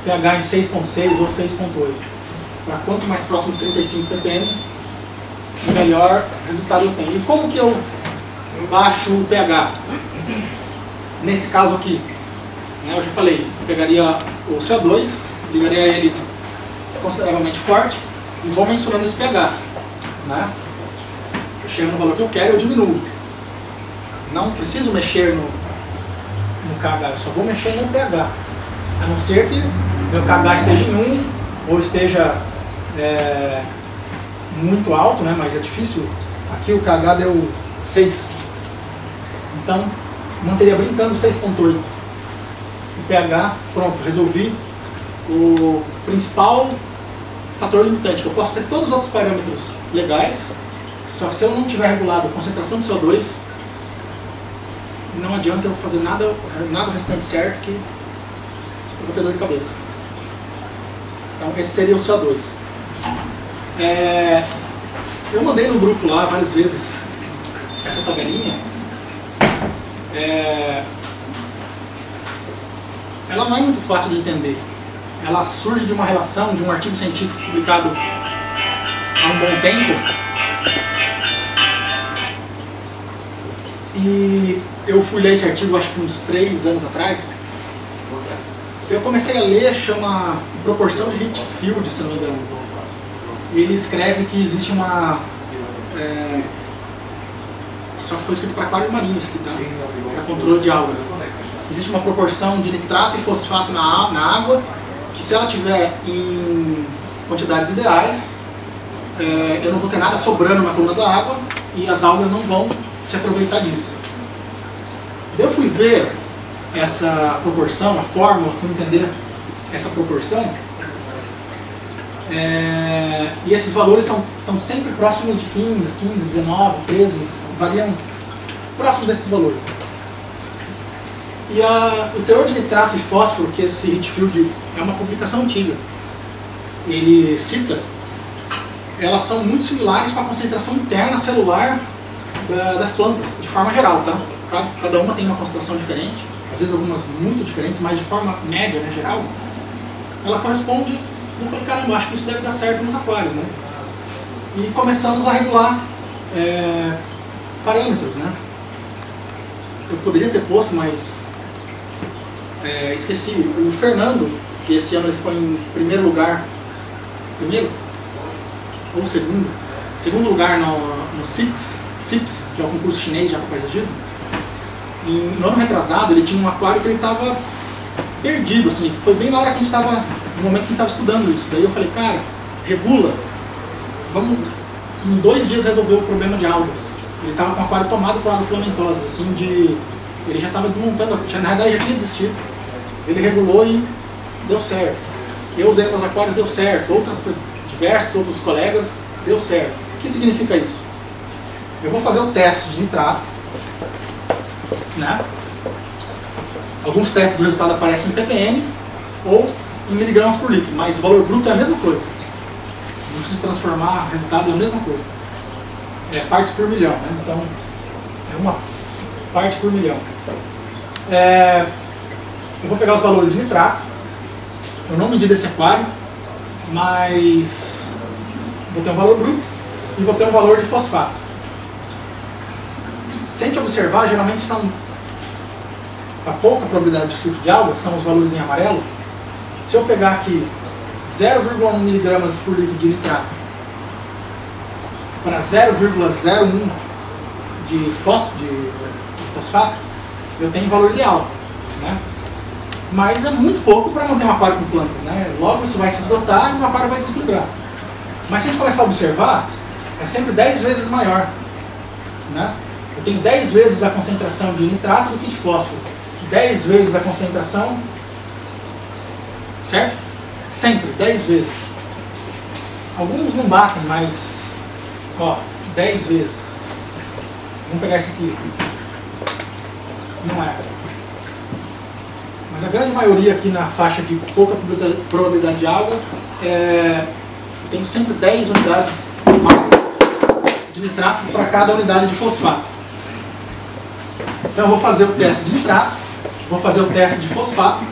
[SPEAKER 1] pH em 6.6 ou 6.8. Para quanto mais próximo de 35 ppm, melhor resultado eu tenho. E como que eu baixo o pH? Nesse caso aqui, né, eu já falei, eu pegaria o CO2, ligaria ele consideravelmente forte e vou mensurando esse pH. Né? Chegando no valor que eu quero, eu diminuo. Não preciso mexer no KH, eu só vou mexer no pH. A não ser que meu KH esteja em 1 ou esteja muito alto, né? Mas é difícil. Aqui o KH deu 6. Então, manteria brincando 6.8. O pH, pronto, resolvi o principal fator limitante, que eu posso ter todos os outros parâmetros legais, só que se eu não tiver regulado a concentração de CO2, não adianta eu fazer nada restante certo, que eu vou ter dor de cabeça. Então esse seria o CO2. Eu mandei no grupo lá várias vezes essa tabelinha. Ela não é muito fácil de entender. Ela surge de uma relação, de um artigo científico publicado há um bom tempo. E eu fui ler esse artigo acho que uns 3 anos atrás. Eu comecei a ler, chama Proporção de Hitfield, se não me engano. Ele escreve que existe uma... só que foi escrito para aquário marinho, para controle de algas. Existe uma proporção de nitrato e fosfato na água, que se ela tiver em quantidades ideais, eu não vou ter nada sobrando na coluna da água e as algas não vão se aproveitar disso. Eu fui ver essa proporção, a fórmula, fui entender essa proporção, e esses valores estão sempre próximos de 15, 19, 13, variam próximo desses valores. E o teor de nitrato e fósforo, que esse Hitfield é uma publicação antiga, ele cita, elas são muito similares com a concentração interna celular das plantas, de forma geral, tá? Cada uma tem uma concentração diferente, às vezes algumas muito diferentes, mas de forma média, né, geral, ela corresponde. Eu falei, caramba, acho que isso deve dar certo nos aquários, né? E começamos a regular parâmetros, né? Eu poderia ter posto, mas esqueci. O Fernando, que esse ano ele ficou em primeiro lugar, primeiro ou segundo lugar no CIPS, que é o concurso chinês de aquapaisagismo. E no ano retrasado ele tinha um aquário que ele estava perdido, assim, foi bem na hora que a gente estava, no momento que a gente estava estudando isso. Daí eu falei, cara, regula, vamos em 2 dias resolver o problema de algas. Ele estava com o aquário tomado por água filamentosa, assim, ele já estava desmontando, na verdade já tinha desistido. Ele regulou e deu certo. Eu usei nos aquários, deu certo. Diversos outros colegas, deu certo. O que significa isso? Eu vou fazer o teste de nitrato, né? Alguns testes do resultado aparecem em ppm ou em miligramas por litro, mas o valor bruto é a mesma coisa. Não preciso transformar, o resultado é a mesma coisa. É partes por milhão, né? Então, é uma parte por milhão. Eu vou pegar os valores de nitrato. Eu não medi desse aquário, mas vou ter um valor bruto e vou ter um valor de fosfato. Se a gente observar, geralmente são a pouca probabilidade de surto de algas, são os valores em amarelo. Se eu pegar aqui 0,1 mg por litro de nitrato para 0,01 de fosfato, eu tenho um valor ideal, né? Mas é muito pouco para manter um aquário com plantas, né? Logo isso vai se esgotar e o aquário vai desequilibrar. Mas se a gente começar a observar, é sempre 10 vezes maior, né? Eu tenho 10 vezes a concentração de nitrato do que de fósforo, 10 vezes a concentração, certo? Sempre, 10 vezes. Alguns não batem, mas, ó, 10 vezes. Vamos pegar esse aqui. Não é. Mas a grande maioria aqui na faixa de pouca probabilidade de água, eu tenho sempre 10 unidades mais de nitrato para cada unidade de fosfato. Então eu vou fazer o teste de nitrato, vou fazer o teste de fosfato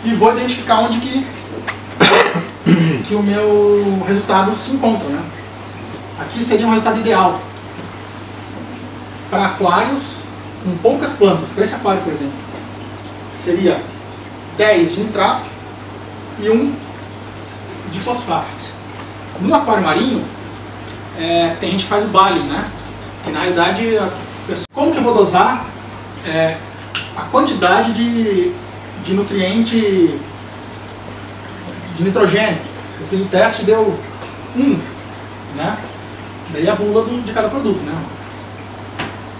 [SPEAKER 1] e vou identificar onde que o meu resultado se encontra, né? Aqui seria um resultado ideal para aquários com poucas plantas. Para esse aquário, por exemplo, seria 10 de nitrato e 1 de fosfato. No aquário marinho, tem gente que faz o Balin, né? Que na realidade, como que eu vou dosar a quantidade de nutriente de nitrogênio? Eu fiz o teste e deu 1, né? Daí a bula de cada produto, né?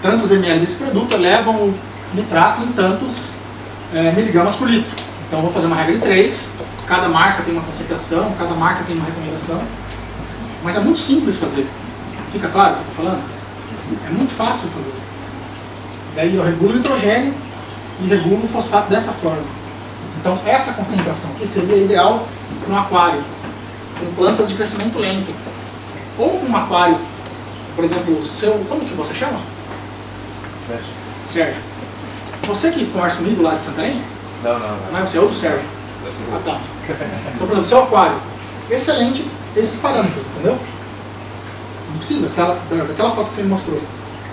[SPEAKER 1] Tantos ml desse produto levam o nitrato em tantos miligramas por litro. Então eu vou fazer uma regra de 3, cada marca tem uma concentração, cada marca tem uma recomendação, mas é muito simples fazer. Fica claro o que eu estou falando? É muito fácil fazer. Daí eu regulo o nitrogênio e regulo o fosfato dessa forma. Então essa concentração aqui seria ideal para um aquário com plantas de crescimento lento. Ou um aquário, por exemplo, o seu... Como que você chama? Sérgio. Você que conversa comigo lá de Santarém?
[SPEAKER 2] Não.
[SPEAKER 1] Não é você, é outro Sérgio? Ah, tá. Então, por exemplo, seu aquário, excelente esses parâmetros, entendeu? Não precisa, daquela foto que você me mostrou.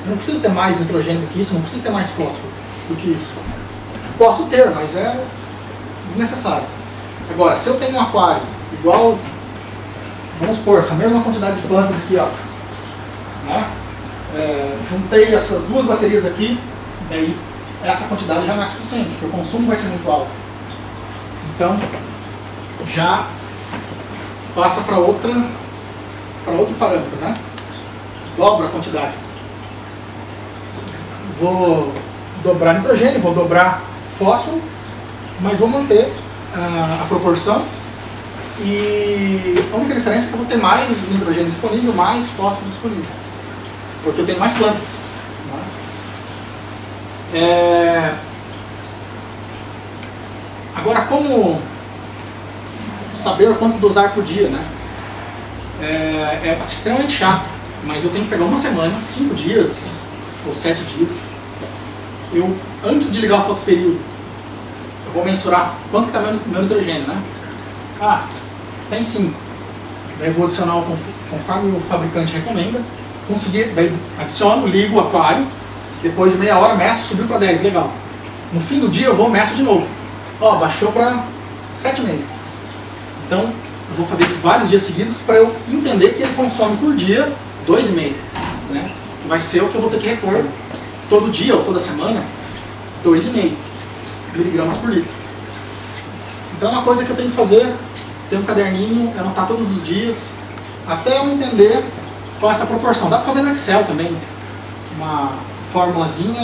[SPEAKER 1] Não precisa ter mais nitrogênio do que isso, não precisa ter mais fósforo do que isso. Posso ter, mas é desnecessário. Agora, se eu tenho um aquário igual, vamos supor, essa mesma quantidade de plantas aqui, ó, né? Juntei essas 2 baterias aqui, daí essa quantidade já não é suficiente, porque o consumo vai ser muito alto. Então, já passa para outro parâmetro, né? Dobra a quantidade. Vou dobrar nitrogênio, vou dobrar fósforo, mas vou manter a proporção. E a única diferença é que eu vou ter mais nitrogênio disponível, mais fósforo disponível, porque eu tenho mais plantas, né? Agora, como saber quanto dosar por dia, né? é extremamente chato, mas eu tenho que pegar uma semana, 5 dias ou 7 dias. Antes de ligar o fotoperíodo, eu vou mensurar quanto que está meu nitrogênio, né? Tem 5. Daí vou adicionar conforme o fabricante recomenda. Daí adiciono, ligo o aquário. Depois de meia hora, meço, subiu para 10, legal. No fim do dia eu vou meço de novo. Baixou para 7,5. Então, eu vou fazer isso vários dias seguidos para eu entender que ele consome por dia 2,5. Né? Que vai ser o que eu vou ter que repor todo dia ou toda semana, 2,5 miligramas por litro. Então é uma coisa que eu tenho que fazer, ter um caderninho, anotar todos os dias, até eu entender qual é essa proporção. Dá para fazer no Excel também, uma formulazinha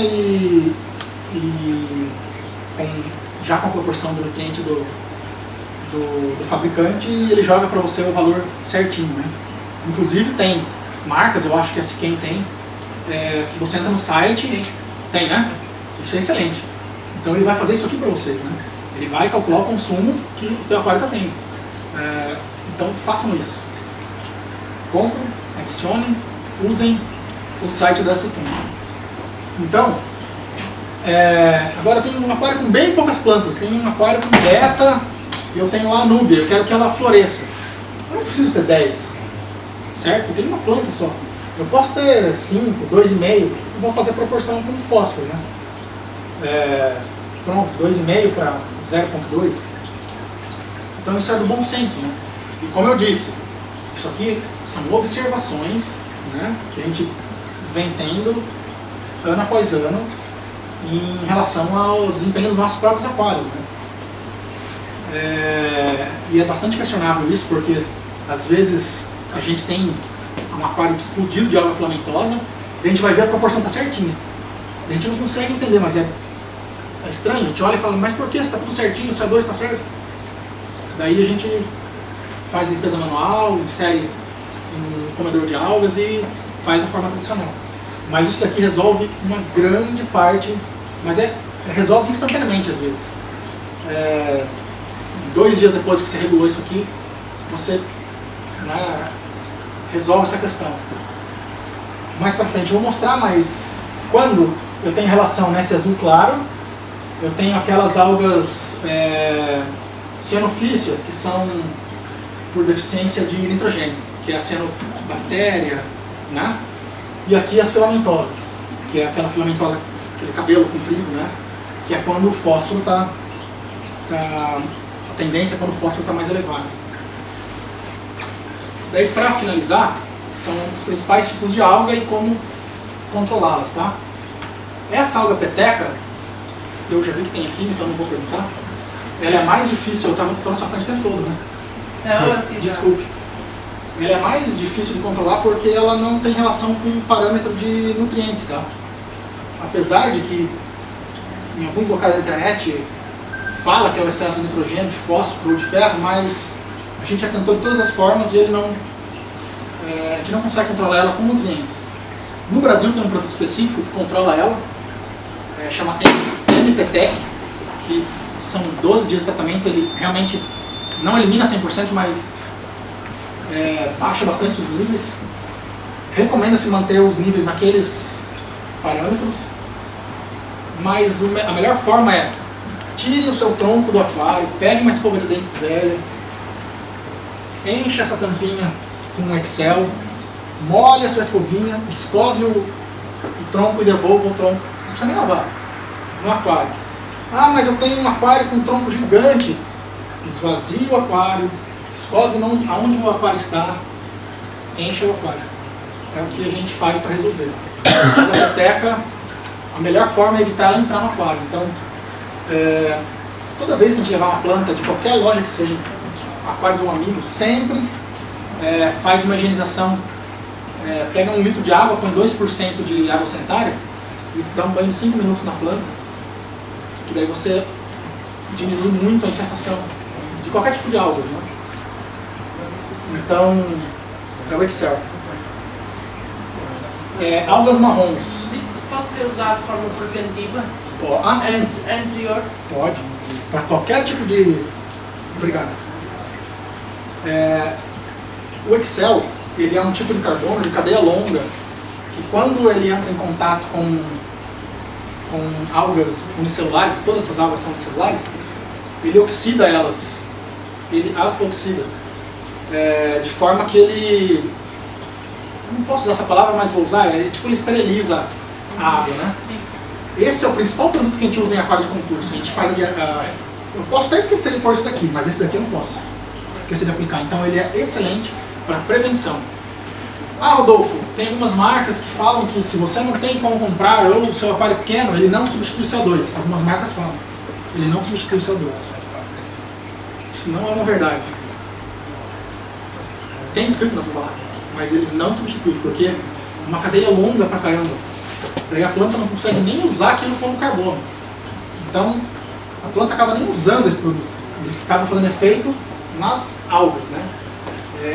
[SPEAKER 1] já com a proporção do nutriente do fabricante, e ele joga para você o valor certinho. Né? Inclusive tem marcas, eu acho que a Siquem tem, que você entra no site, tem, né? Isso é excelente. Então ele vai fazer isso aqui para vocês, né? Ele vai calcular o consumo que o teu aquário está tendo. Então façam isso. Comprem, adicionem, usem o site da Siquem. Então, agora tem um aquário com bem poucas plantas. Tem um aquário com beta, e eu tenho lá a Núbia, eu quero que ela floresça. Eu não preciso ter 10, certo? Eu tenho uma planta só. Eu posso ter 5, 2,5, eu vou fazer a proporção com o fósforo, né? Pronto, 2,5 para 0,2. Então isso é do bom senso, né? E como eu disse, isso aqui são observações, né, que a gente vem tendo ano após ano em relação ao desempenho dos nossos próprios aquários, né? E é bastante questionável isso, porque às vezes a gente tem um aquário explodido de água filamentosa, a gente vai ver a proporção está certinha. A gente não consegue entender, mas é estranho. A gente olha e fala, mas por que? Se está tudo certinho, o CO2 está certo. Daí a gente faz limpeza manual, insere um comedor de algas e faz da forma tradicional. Mas isso aqui resolve uma grande parte, mas resolve instantaneamente às vezes. 2 dias depois que você regulou isso aqui, você, né, resolve essa questão. Mais pra frente eu vou mostrar, mas quando eu tenho relação nesse azul claro, eu tenho aquelas algas cianofícias, que são por deficiência de nitrogênio, que é a cianobactéria, né? E aqui as filamentosas, que é aquela filamentosa, aquele cabelo comprido, né? Que é quando o fósforo a tendência é quando o fósforo está mais elevado. Daí, para finalizar, são os principais tipos de alga e como controlá-las, tá? Essa alga peteca, eu já vi que tem aqui, então não vou perguntar. Ela é mais difícil, eu estava na sua frente o tempo todo, né?
[SPEAKER 4] Não, assim,
[SPEAKER 1] desculpe. Ela é mais difícil de controlar porque ela não tem relação com o parâmetro de nutrientes, tá? Apesar de que em alguns locais da internet fala que é o excesso de nitrogênio, de fósforo, de ferro, mas a gente já tentou de todas as formas e a gente não consegue controlar ela com nutrientes. No Brasil tem um produto específico que controla ela, chama MPTEC, que são 12 dias de tratamento. Ele realmente não elimina 100%, mas baixa bastante os níveis. Recomenda-se manter os níveis naqueles parâmetros, mas a melhor forma é: tire o seu tronco do aquário, pegue uma escova de dentes velha, encha essa tampinha com um Excel, molhe a sua escovinha, escove o tronco e devolva o tronco. Não precisa nem lavar, no aquário. Mas eu tenho um aquário com um tronco gigante. Esvazie o aquário, escove aonde o aquário está, encha o aquário. É o que a gente faz para resolver. A biblioteca, a melhor forma é evitar ela entrar no aquário. Então, toda vez que a gente levar uma planta de qualquer loja que seja, aquário de um amigo, sempre faz uma higienização. Pega 1 litro de água, põe 2% de água sanitária e dá um banho de 5 minutos na planta, que daí você diminui muito a infestação de qualquer tipo de algas, né? Então, é o Excel. Algas marrons.
[SPEAKER 7] Isso pode ser usado de forma preventiva?
[SPEAKER 1] Sim.
[SPEAKER 7] Anterior?
[SPEAKER 1] Pode. Para qualquer tipo de... Obrigado. O Excel, ele é um tipo de carbono de cadeia longa, que quando ele entra em contato com algas unicelulares, que todas essas algas são unicelulares, ele oxida elas, ele as oxida, de forma que ele, não posso usar essa palavra, mas vou usar, ele esteriliza a água, né? Esse é o principal produto que a gente usa em aquário de concurso. A gente faz eu posso até esquecer de pôr isso daqui, mas esse daqui eu não posso esquecer de aplicar. Então ele é excelente para prevenção. Ah, Rodolfo, tem algumas marcas que falam que se você não tem como comprar ou o seu aquário pequeno, ele não substitui o CO2. Algumas marcas falam, ele não substitui o CO2. Isso não é uma verdade. Tem escrito nas embalagens, mas ele não substitui, porque é uma cadeia longa pra caramba. Daí a planta não consegue nem usar aquilo como carbono. Então, a planta acaba nem usando esse produto. Ele acaba fazendo efeito nas algas, né?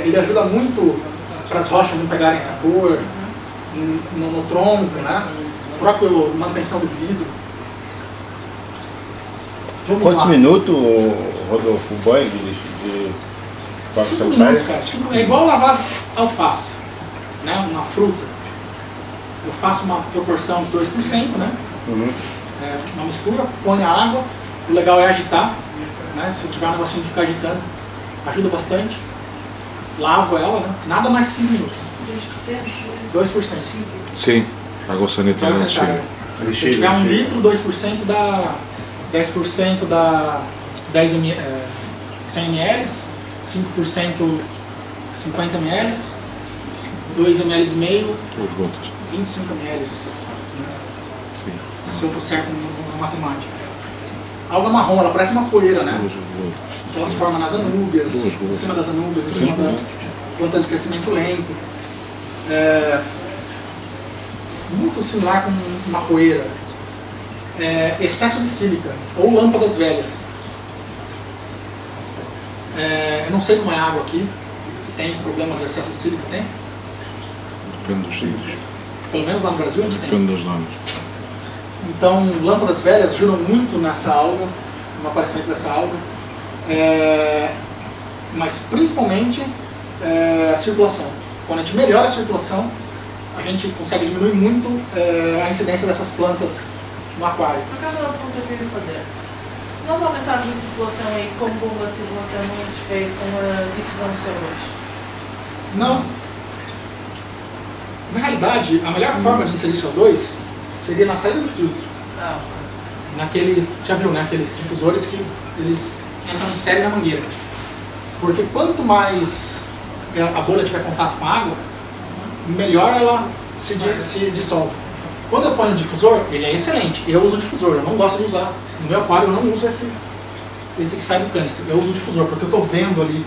[SPEAKER 1] Ele ajuda muito para as rochas não pegarem essa cor, no tronco, né? A própria manutenção do vidro. Vamos
[SPEAKER 5] Quantos
[SPEAKER 1] lá.
[SPEAKER 5] minutos, Rodolfo, o banho de
[SPEAKER 1] 5 minutos, cara. É igual lavar alface, né? Uma fruta. Eu faço uma proporção de 2%, né?
[SPEAKER 5] Uhum.
[SPEAKER 1] Uma mistura, põe a água. O legal é agitar, né? Se eu tiver um negocinho de ficar agitando, ajuda bastante. Lavo ela, né? Nada mais que 5 minutos. 2%.
[SPEAKER 8] Sim, água sanitária.
[SPEAKER 1] Água sanitária. Se eu tiver 1 litro, 2% dá 10% dá 100 ml, 5% 50 ml, 2 ml e meio, 25 ml.
[SPEAKER 8] Sim.
[SPEAKER 1] Se eu tô certo na matemática. A alga marrom, ela parece uma poeira, né? Ela se forma nas anúbias, em cima das anúbias, em cima das plantas de crescimento lento. Muito similar com uma poeira. Excesso de sílica, ou lâmpadas velhas. Eu não sei como é a água aqui, se tem esse problema de excesso de sílica, tem?
[SPEAKER 8] Depende dos sítios.
[SPEAKER 1] Pelo menos lá no Brasil a gente tem.
[SPEAKER 8] Depende das zonas.
[SPEAKER 1] Então, lâmpadas velhas ajudam muito nessa alga, no aparecimento dessa alga. Mas principalmente a circulação. Quando a gente melhora a circulação, a gente consegue diminuir muito a incidência dessas plantas no aquário.
[SPEAKER 7] Por acaso era uma pergunta que eu ia fazer. Se nós aumentarmos a circulação e como bomba de circulação não interfere com a difusão do CO2?
[SPEAKER 1] Não. Na realidade, a melhor forma de inserir CO2 seria na saída do filtro. Naquele, já viu, né? Aqueles difusores que eles entram em série na mangueira. Porque quanto mais a bolha tiver contato com a água, melhor ela se dissolve. Quando eu ponho o difusor, ele é excelente. Eu uso o difusor, eu não gosto de usar. No meu aquário eu não uso esse que sai do canister. Eu uso o difusor, porque eu estou vendo ali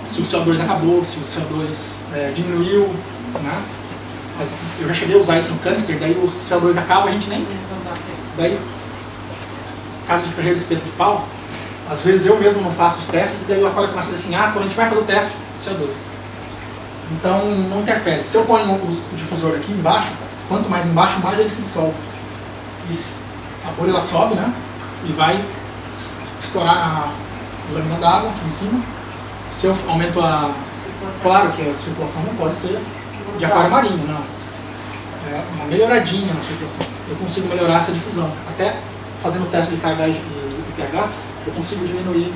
[SPEAKER 1] se o CO2 acabou, se o CO2 diminuiu, né? Mas eu já cheguei a usar isso no canister, daí o CO2 acaba, a gente nem... Daí, casa de ferreiro, espeto de pau, às vezes eu mesmo não faço os testes e daí o aquário começa a definhar, quando a gente vai fazer o teste, CO2. Então não interfere. Se eu ponho o difusor aqui embaixo, quanto mais embaixo, mais ele se dissolve. E a bolha ela sobe, né? E vai estourar na lâmina d'água aqui em cima. Se eu aumento a... Claro que a circulação não pode ser de aquário marinho, não. É uma melhoradinha na circulação. Eu consigo melhorar essa difusão. Até fazendo o teste de KH e pH, eu consigo diminuir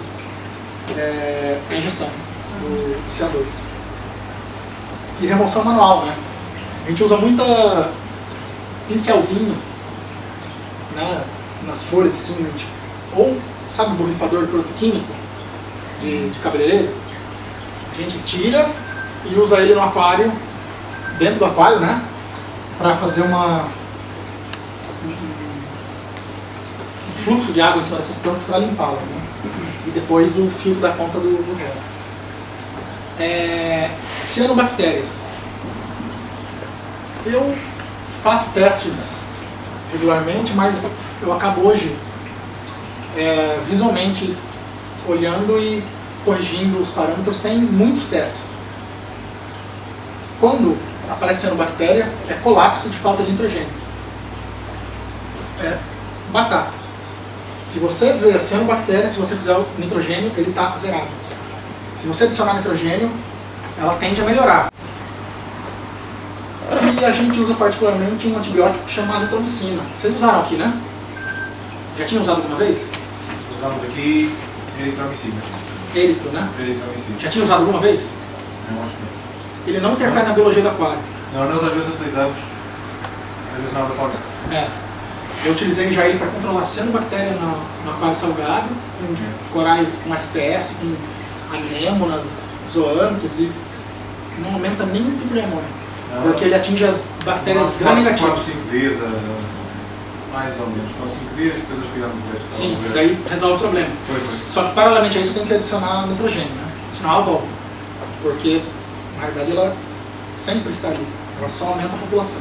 [SPEAKER 1] a injeção do CO2. E remoção manual, né? A gente usa muita pincelzinho, né, nas folhas, assim, ou, sabe, o borrifador de produto químico de cabeleireiro? A gente tira e usa ele no aquário, dentro do aquário, né, para fazer um fluxo de água em cima dessas plantas para limpá-las, né? E depois o filtro dá conta do resto. Cianobactérias. Eu faço testes regularmente, mas eu acabo hoje visualmente olhando e corrigindo os parâmetros sem muitos testes. Quando aparece cianobactéria, é colapso de falta de nitrogênio. É batata. Se você vê a cianobactéria, se você fizer o nitrogênio, ele está zerado. Se você adicionar nitrogênio, ela tende a melhorar. E a gente usa particularmente um antibiótico que chama azitromicina. Vocês usaram aqui, né? Já tinham usado alguma vez?
[SPEAKER 3] Usamos aqui eritromicina.
[SPEAKER 1] Eritro, né?
[SPEAKER 3] Eritromicina.
[SPEAKER 1] Já tinha usado alguma vez?
[SPEAKER 3] Não, acho que
[SPEAKER 1] Ele não interfere na biologia do aquário.
[SPEAKER 3] não. Nós às vezes utilizamos, às vezes na água salgada.
[SPEAKER 1] É. Eu utilizei já ele para controlar cianobactéria no aquário salgado, com corais com SPS, com anêmonas, zoantos, e não aumenta nem o pico de amônia. Porque ele atinge as bactérias gram-negativas.
[SPEAKER 3] 4, 5 vezes, mais ou menos. 4, 5 vezes, depois nós tiramos o resto.
[SPEAKER 1] Sim, daí resolve o problema.
[SPEAKER 3] Foi.
[SPEAKER 1] Só que paralelamente a isso tem que adicionar nitrogênio, né? Senão ela volta. Porque, na verdade, ela sempre está ali. Ela só aumenta a população.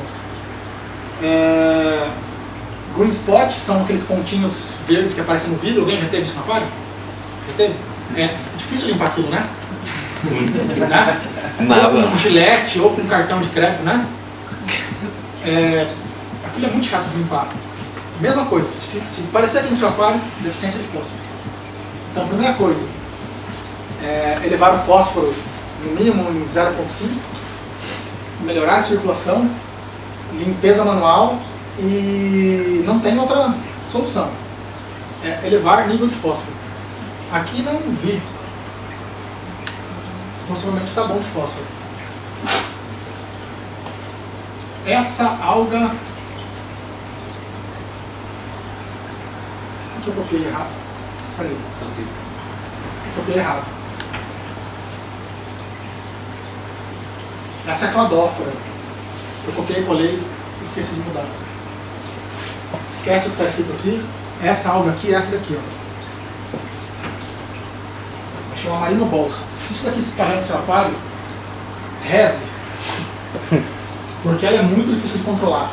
[SPEAKER 1] Green spot são aqueles pontinhos verdes que aparecem no vidro. Alguém já teve isso no aquário? Já teve? É difícil limpar aquilo, né? Né?
[SPEAKER 9] Nada.
[SPEAKER 1] Ou com gilete, ou com cartão de crédito, né? Aquilo é muito chato de limpar. Mesma coisa, se parecer aqui no seu aquário, deficiência de fósforo. Então, a primeira coisa, elevar o fósforo no mínimo em 0,5, melhorar a circulação, limpeza manual e não tem outra solução. Elevar nível de fósforo. Aqui não vi. Possivelmente está bom de fósforo. Essa alga... O que eu copiei errado? Peraí. Eu copiei errado. Essa é a cladófora. Eu copiei e colei e esqueci de mudar. Esquece o que está escrito aqui. Essa alga aqui e essa daqui, ó. Chama Marino Balls. Se isso daqui se carrega no seu aquário, reze. Porque ela é muito difícil de controlar.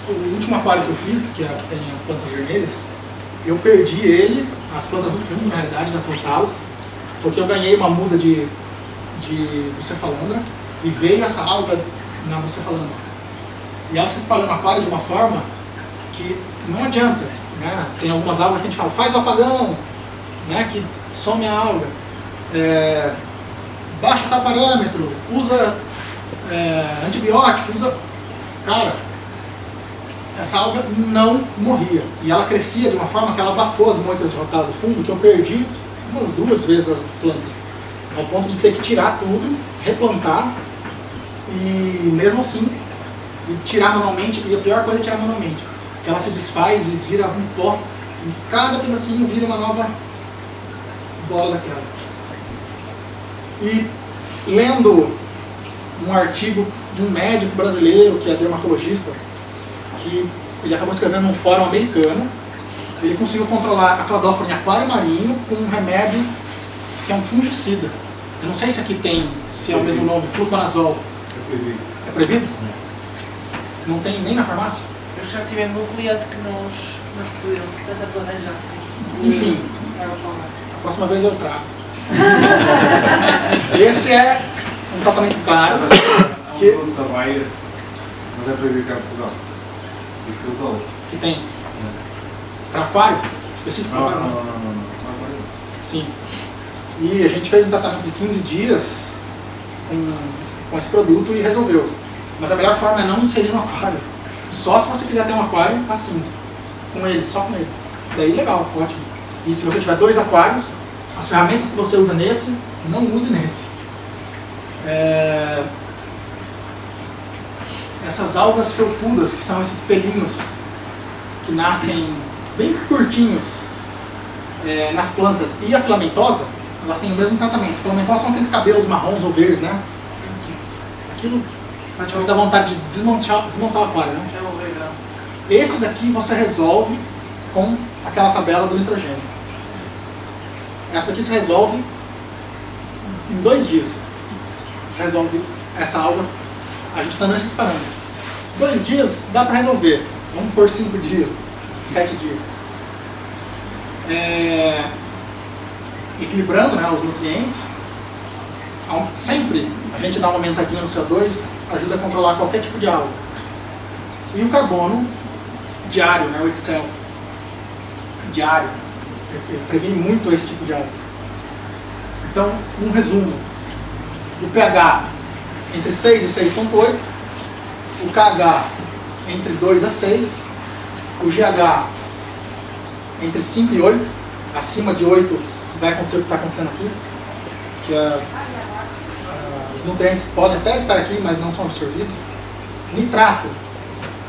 [SPEAKER 1] O último aquário que eu fiz, que tem as plantas vermelhas, eu perdi ele, as plantas do fundo, na realidade, nas soltá-las, porque eu ganhei uma muda de bucefalandra e veio essa alga na bucefalandra. E ela se espalhou no aquário de uma forma que não adianta, né? Tem algumas algas que a gente fala, faz o apagão, né, que some a alga, baixa tal parâmetro, usa antibiótico, usa... Cara, essa alga não morria. E ela crescia de uma forma que ela abafou as moitas de rotala do fundo, que eu perdi umas 2 vezes as plantas. Ao ponto de ter que tirar tudo, replantar, e mesmo assim, tirar manualmente, e a pior coisa é tirar manualmente. Que ela se desfaz e vira um pó, e cada pedacinho vira uma nova bola daquela. E lendo um artigo de um médico brasileiro que é dermatologista, que ele acabou escrevendo num fórum americano, ele conseguiu controlar a cladófora em aquário marinho com um remédio que é um fungicida. Eu não sei se aqui tem, se é o mesmo nome, fluconazol.
[SPEAKER 3] É proibido.
[SPEAKER 1] É proibido? Não tem nem na farmácia?
[SPEAKER 7] Já tivemos um cliente que nos pediu, tentamos arranjar, sim.
[SPEAKER 1] Enfim,
[SPEAKER 7] Em relação a...
[SPEAKER 1] a próxima vez eu trago. Esse é um tratamento caro.
[SPEAKER 3] Há um produto da Baia, mas é proibido cá em Portugal. Diclozol.
[SPEAKER 1] Que tem? Para aquário? Específico para aquário?
[SPEAKER 3] Não.
[SPEAKER 1] Sim. E a gente fez um tratamento de 15 dias com esse produto e resolveu. Mas a melhor forma é não inserir no aquário. Só se você quiser ter um aquário assim, com ele, só com ele. Daí legal, ótimo. E se você tiver 2 aquários, as ferramentas que você usa nesse, não use nesse. Essas algas felpudas, que são esses pelinhos que nascem bem curtinhos nas plantas, e a filamentosa, elas têm o mesmo tratamento. Filamentosa são aqueles cabelos marrons ou verdes, né? Aquilo praticamente dá vontade de desmontar o aquário, né?
[SPEAKER 7] É um legal.
[SPEAKER 1] Esse daqui você resolve com aquela tabela do nitrogênio. Essa daqui se resolve em 2 dias. Você resolve essa alga ajustando esses parâmetros. 2 dias dá para resolver. Vamos por 5 dias, 7 dias. Equilibrando, né, os nutrientes. Sempre a gente dá uma aumentadinha no CO2, ajuda a controlar qualquer tipo de alga. E o carbono diário, né, o Excel diário, previne muito esse tipo de alga. Então, um resumo. O pH entre 6 e 6,8, o KH entre 2 a 6, o GH entre 5 e 8, acima de 8 vai acontecer o que está acontecendo aqui, que os nutrientes podem até estar aqui, mas não são absorvidos. Nitrato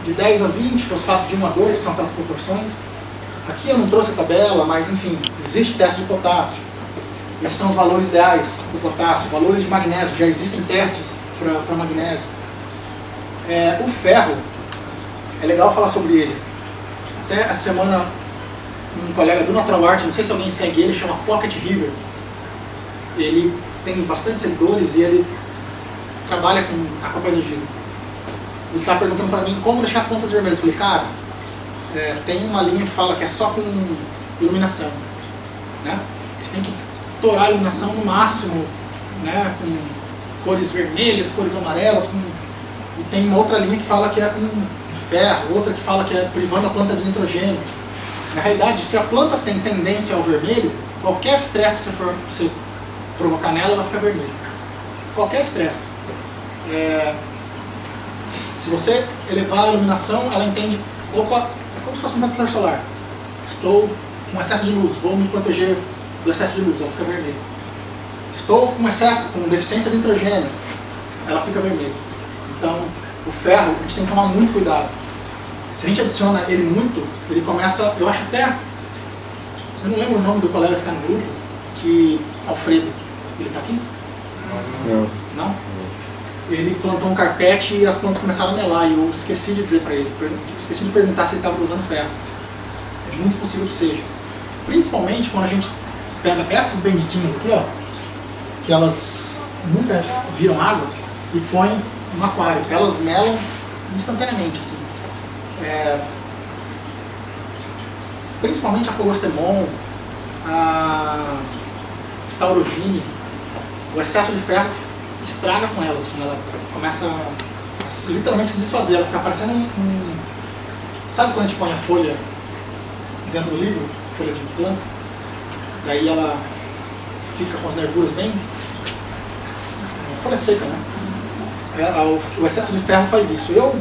[SPEAKER 1] de 10 a 20, fosfato de 1 a 2, que são aquelas proporções. Aqui eu não trouxe a tabela, mas enfim, existe teste de potássio. Esses são os valores ideais do potássio. Valores de magnésio, já existem testes para magnésio. O ferro, é legal falar sobre ele. Até essa semana, um colega do Natural Art, não sei se alguém segue ele, chama Pocket River. Ele tem bastante seguidores e ele trabalha com aquapaisagismo. Ele está perguntando para mim como deixar as plantas vermelhas. Eu falei, cara, tem uma linha que fala que é só com iluminação, né? Você tem que torar a iluminação no máximo, né? Com cores vermelhas, cores amarelas, e tem uma outra linha que fala que é com ferro, outra que fala que é privando a planta de nitrogênio. Na realidade, se a planta tem tendência ao vermelho, qualquer estresse que você provocar nela, ela vai ficar vermelha. Qualquer estresse. Se você elevar a iluminação, ela entende, opa, é como se fosse um protetor solar. Estou com excesso de luz, vou me proteger do excesso de luz, ela fica vermelha. Estou com deficiência de nitrogênio, ela fica vermelha. Então, o ferro, a gente tem que tomar muito cuidado. Se a gente adiciona ele muito, ele começa, eu acho até, eu não lembro o nome do colega que está no grupo, Alfredo, ele está aqui? Não? Ele plantou um carpete e as plantas começaram a melar, e eu esqueci de dizer para ele, esqueci de perguntar se ele estava usando ferro. É muito possível que seja. Principalmente quando a gente pega essas benditinhas aqui, ó, que elas nunca viram água, e põe no aquário. Elas melam instantaneamente, assim. Principalmente a Colostemon, a Staurogine, o excesso de ferro estraga com elas, assim, ela começa a literalmente se desfazer, ela fica parecendo sabe quando a gente põe a folha dentro do livro, folha de planta, daí ela fica com as nervuras bem, folha seca, né? O excesso de ferro faz isso. Eu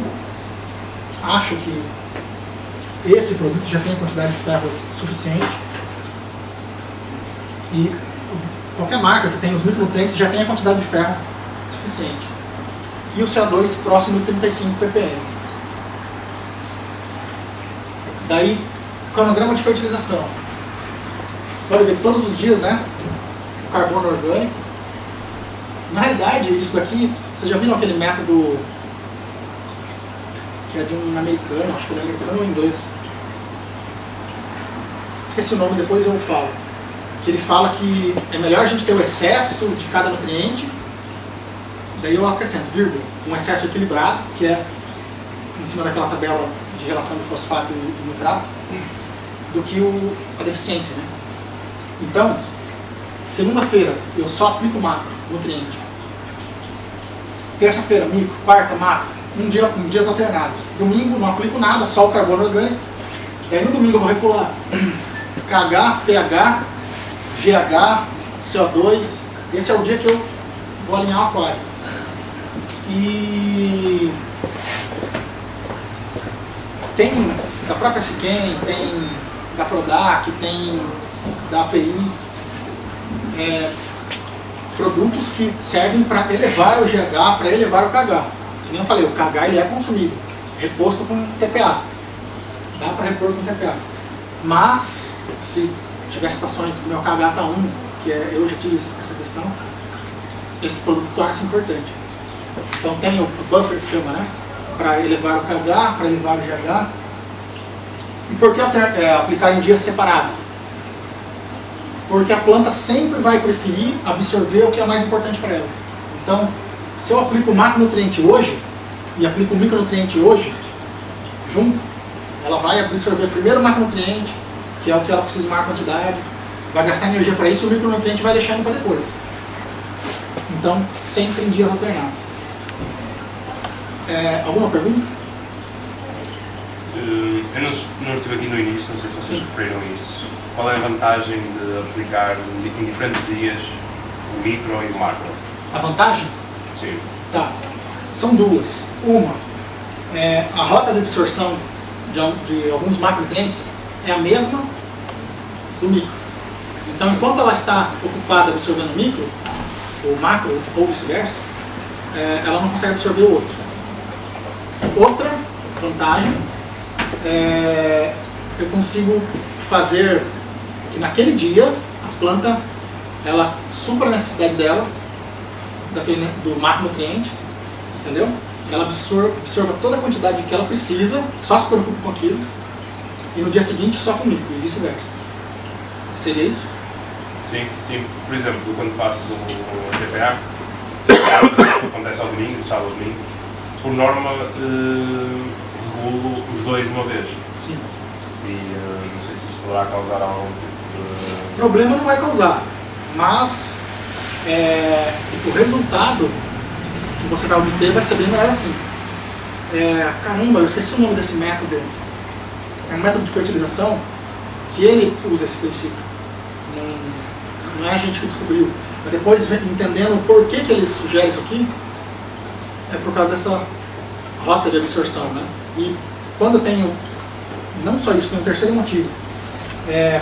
[SPEAKER 1] acho que esse produto já tem a quantidade de ferro suficiente, e qualquer marca que tem os micronutrientes já tem a quantidade de ferro suficiente. E o CO2 próximo de 35 ppm. Daí, cronograma de fertilização. Você pode ver todos os dias, né? O carbono orgânico. Na realidade, isso daqui, vocês já viram aquele método que é de um americano, acho que ele é americano ou inglês. Esqueci o nome, depois eu falo. Que ele fala que é melhor a gente ter o excesso de cada nutriente, daí eu acrescento, vírgula, um excesso equilibrado, que é em cima daquela tabela de relação do fosfato e nitrato, do que a deficiência, né? Então, segunda-feira eu só aplico macro, nutriente. Terça-feira, micro, quarta, macro, em dias alternados. Domingo não aplico nada, só o carbono orgânico. Daí no domingo eu vou regular KH, pH, GH, CO2, esse é o dia que eu vou alinhar o aquário. E tem da própria Siquem, tem da Prodac, tem da API, produtos que servem para elevar o GH, para elevar o KH. Que nem eu falei, o KH ele é consumido, reposto com TPA. Dá para repor com TPA. Mas, se tiver situações que o meu KH está 1, que eu já tive essa questão, esse produto torna-se importante. Então tem o buffer que chama, né? Para elevar o KH, para elevar o GH. E por que aplicar em dias separados? Porque a planta sempre vai preferir absorver o que é mais importante para ela. Então, se eu aplico o macronutriente hoje e aplico o micronutriente hoje, junto, ela vai absorver primeiro o macronutriente, que é o que ela precisa de maior quantidade, vai gastar energia para isso, e o micronutriente vai deixando para depois. Então, sempre em dias alternados. Alguma pergunta?
[SPEAKER 9] Eu não estive aqui no início, não sei se vocês referiram a isso. Qual é a vantagem de aplicar em diferentes dias o micro e o macro.
[SPEAKER 1] A vantagem?
[SPEAKER 9] Sim.
[SPEAKER 1] Tá. São duas. Uma, a rota de absorção de alguns macronutrientes é a mesma do micro. Então, enquanto ela está ocupada absorvendo o micro, o macro ou vice-versa, ela não consegue absorver o outro. Outra vantagem eu consigo fazer que naquele dia a planta ela supra a necessidade dela do macronutriente, entendeu? Ela absorva toda a quantidade que ela precisa, só se preocupa com aquilo, e no dia seguinte só com o micro, e vice-versa. Seria isso?
[SPEAKER 9] Sim, sim. Por exemplo, quando faço o TPA, acontece ao domingo, sábado ao domingo, por norma regulo os dois de uma vez.
[SPEAKER 1] Sim.
[SPEAKER 9] E não sei se isso poderá causar algum tipo de...
[SPEAKER 1] Problema não vai causar, mas o resultado que você vai obter vai ser bem melhor assim. Caramba, eu esqueci o nome desse método. É um método de fertilização que ele usa esse princípio. Não é a gente que descobriu. Mas depois, entendendo por que ele sugere isso aqui, é por causa dessa rota de absorção, né? E quando eu tenho, não só isso, tem um terceiro motivo.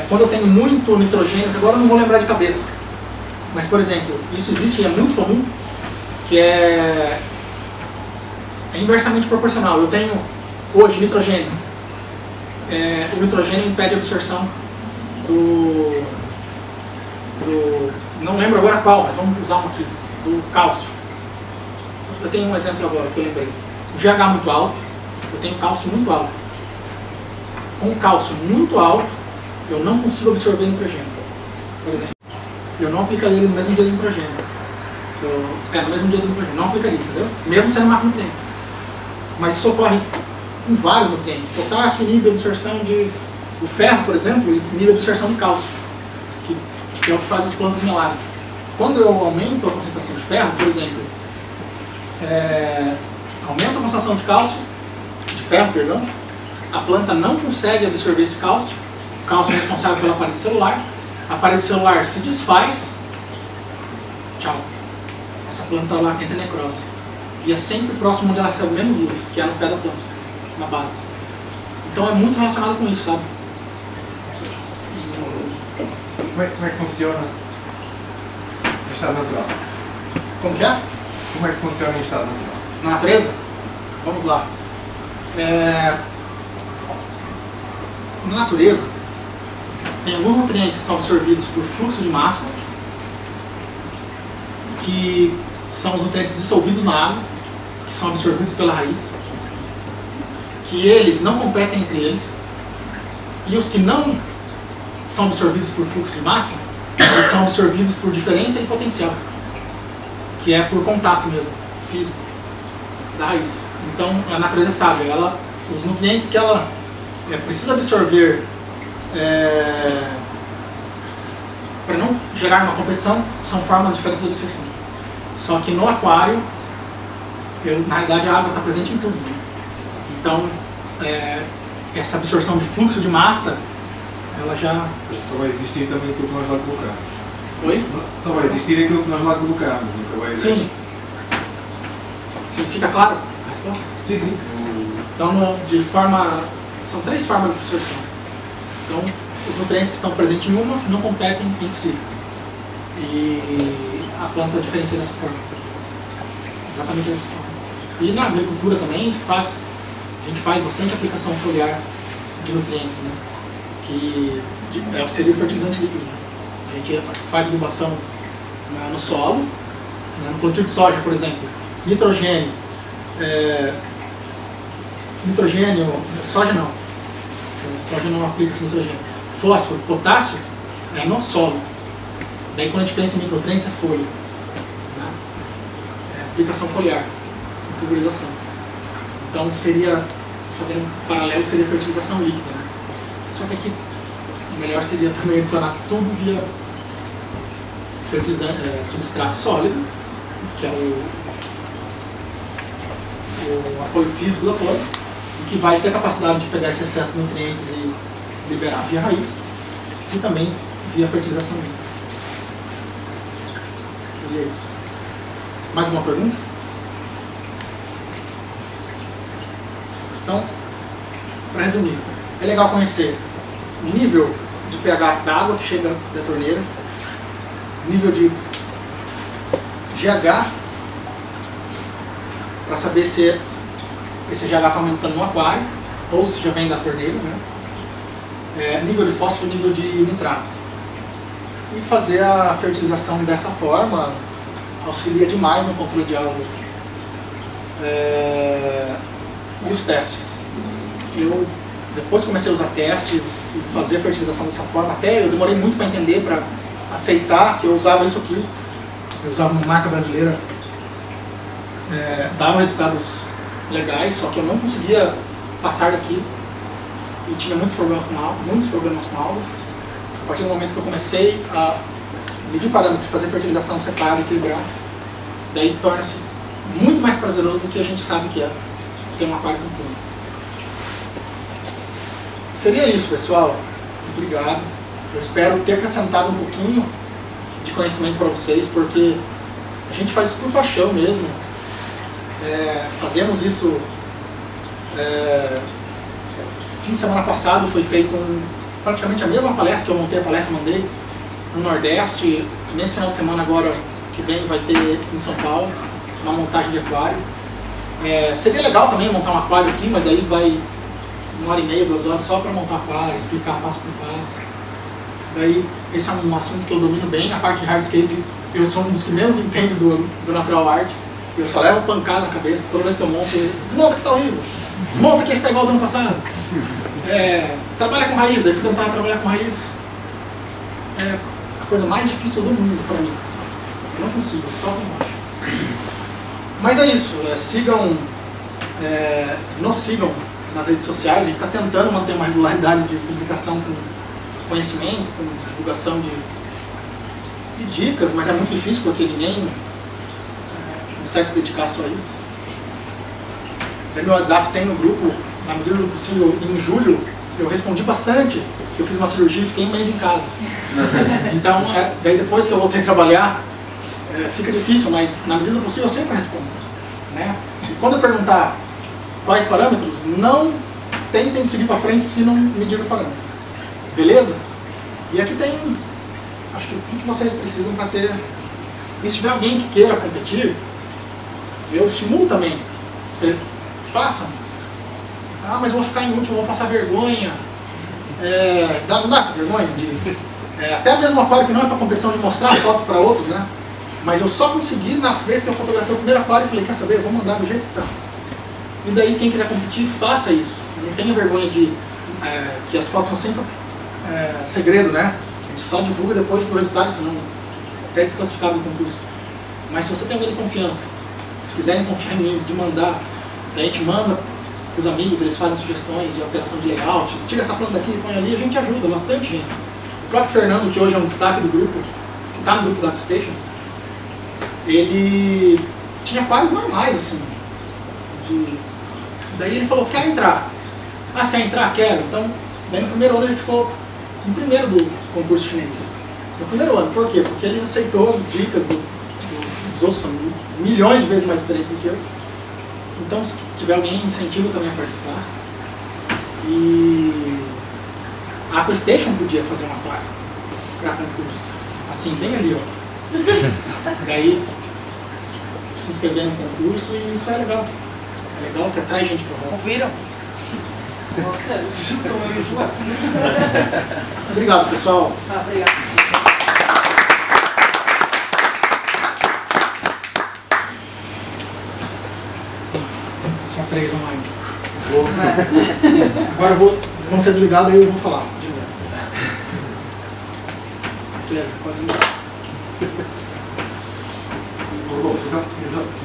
[SPEAKER 1] Quando eu tenho muito nitrogênio, que agora eu não vou lembrar de cabeça, mas, por exemplo, isso existe e é muito comum, que é inversamente proporcional. Eu tenho, hoje, nitrogênio. O nitrogênio impede a absorção não lembro agora qual, mas vamos usar um aqui, do cálcio. Eu tenho um exemplo agora que eu lembrei. O GH muito alto, eu tenho cálcio muito alto. Com cálcio muito alto, eu não consigo absorver nitrogênio. Por exemplo, eu não aplicaria ele no mesmo dia do nitrogênio. No mesmo dia do nitrogênio, não aplicaria, entendeu? Mesmo sendo macronutriente. Mas isso ocorre com vários nutrientes. Potássio inibe a absorção o ferro, por exemplo, inibe a absorção de cálcio, que é o que faz as plantas melarem. Quando eu aumento a concentração de ferro, por exemplo, aumento a concentração de ferro, perdão, a planta não consegue absorver esse cálcio. O cálcio é responsável pela parede celular. A parede celular se desfaz. Tchau. Essa planta lá entra em necrose. E é sempre próximo onde ela recebe menos luz, que é no pé da planta, na base. Então é muito relacionado com isso, sabe?
[SPEAKER 3] Como é que funciona em estado natural?
[SPEAKER 1] Como que é?
[SPEAKER 3] Como é que funciona em estado natural?
[SPEAKER 1] Na natureza? Vamos lá. Na natureza, tem alguns nutrientes que são absorvidos por fluxo de massa, que são os nutrientes dissolvidos na água, que são absorvidos pela raiz, que eles não competem entre eles, e os que não são absorvidos por fluxo de massa, eles são absorvidos por diferença e potencial, que é por contato mesmo, físico, da raiz. Então a natureza sabe, os nutrientes que ela precisa absorver para não gerar uma competição são formas diferentes de absorção. Só que no aquário, na realidade a água está presente em tudo, né? Então essa absorção de fluxo de massa, ela já...
[SPEAKER 3] Só vai existir também aquilo que nós lá colocamos.
[SPEAKER 1] Oi?
[SPEAKER 3] Só vai existir aquilo que nós lá colocamos, nunca vai existir.
[SPEAKER 1] Sim. Sim, fica claro a resposta?
[SPEAKER 3] Sim, sim.
[SPEAKER 1] Então, são 3 formas de absorção. Então, os nutrientes que estão presentes em uma não competem entre si. E a planta diferencia dessa forma. Exatamente dessa forma. E na agricultura também, a gente faz bastante aplicação foliar de nutrientes, né? Que seria o fertilizante líquido. A gente faz adubação no solo, né? No cultivo de soja, por exemplo, nitrogênio, soja não aplica-se nitrogênio, fósforo, potássio é no solo. Daí quando a gente pensa em micronutrientes é folha, né? Aplicação foliar, pulverização. Então fazendo um paralelo, seria fertilização líquida, né? Só que aqui o melhor seria também adicionar tudo via fertilizante, substrato sólido, que é o apoio físico da planta, e que vai ter a capacidade de pegar esse excesso de nutrientes e liberar via raiz, e também via fertilização líquida. Seria isso. Mais uma pergunta? Então, para resumir, é legal conhecer o nível de pH da água que chega da torneira, nível de GH, para saber se esse GH está aumentando no aquário ou se já vem da torneira, né? Nível de fósforo e nível de nitrato. E fazer a fertilização dessa forma auxilia demais no controle de algas. E os testes. Eu depois comecei a usar testes e fazer a fertilização dessa forma. Até eu demorei muito para entender, para aceitar que eu usava isso aqui. Eu usava uma marca brasileira, dava resultados legais, só que eu não conseguia passar daqui e tinha muitos problemas com algas. A partir do momento que eu comecei a medir parâmetros, fazer fertilização separada, equilibrar, daí torna-se muito mais prazeroso do que a gente sabe que é ter um aquário com plantas. Seria isso, pessoal. Obrigado. Eu espero ter acrescentado um pouquinho de conhecimento para vocês, porque a gente faz isso por paixão mesmo. Fazemos isso. Fim de semana passado foi feito praticamente a mesma palestra que eu montei, a palestra mandei no Nordeste. E nesse final de semana agora que vem vai ter em São Paulo uma montagem de aquário. Seria legal também montar um aquário aqui, mas daí vai 1h30, 2 horas só para montar aquário, explicar passo por passo. Daí esse é um assunto que eu domino bem. A parte de hardscape eu sou um dos que menos entende do natural art. Eu só levo pancada na cabeça toda vez que eu monto. Desmonta que tá horrível. Desmonta que está igual do ano passado. Trabalha com raiz, daí fui tentar trabalhar com raiz. É a coisa mais difícil do mundo para mim. Eu não consigo, só com baixo. Mas é isso, nos sigam nas redes sociais. A gente está tentando manter uma regularidade de publicação com conhecimento, com divulgação de dicas, mas é muito difícil porque ninguém consegue se dedicar só a isso. Meu WhatsApp tem no grupo, na medida do possível, em julho, eu respondi bastante, que eu fiz uma cirurgia e fiquei um mês em casa. Então, daí depois que eu voltei a trabalhar, fica difícil, mas na medida do possível eu sempre respondo. Né? E quando eu perguntar quais parâmetros, não tentem seguir para frente se não medir o parâmetro. Beleza? E aqui tem, acho que tudo que vocês precisam para ter. E se tiver alguém que queira competir, eu estimulo também. Façam. Mas eu vou ficar em último, vou passar vergonha. Não dá essa vergonha? Até mesmo um aquário que não é para competição, de mostrar foto para outros, né? Mas eu só consegui na vez que eu fotografei o primeiro aquário e falei, quer saber, eu vou mandar do jeito que tá. E daí quem quiser competir, faça isso. Não tenha vergonha de que as fotos são sempre segredo, né? A gente só divulga depois do resultado, senão até desclassificado do concurso. Mas se você tem alguém de confiança, se quiserem confiar em mim, de mandar, daí a gente manda para os amigos, eles fazem sugestões de alteração de layout, tira essa planta daqui, põe ali, a gente ajuda bastante gente. O próprio Fernando, que hoje é um destaque do grupo, que está no grupo da AquaStation, ele tinha aquários normais, assim. Daí ele falou, quero entrar. Você quer entrar? Quero. Então, daí no primeiro ano ele ficou em primeiro do concurso chinês. No primeiro ano, por quê? Porque ele aceitou as dicas dos outros, são milhões de vezes mais experientes do que eu. Então, se tiver alguém, incentivo também a participar. E a AquaStation podia fazer um aquário para concurso. Assim, bem ali, ó. Daí, se inscrever no concurso, e isso é legal. É legal que atrai gente para volta.
[SPEAKER 4] Ouviram? Você, sou eu e o João.
[SPEAKER 1] Obrigado, pessoal.
[SPEAKER 4] Obrigado.
[SPEAKER 1] Só 3 online. Agora vamos ser desligados, aí eu vou falar de novo. Pode desligar.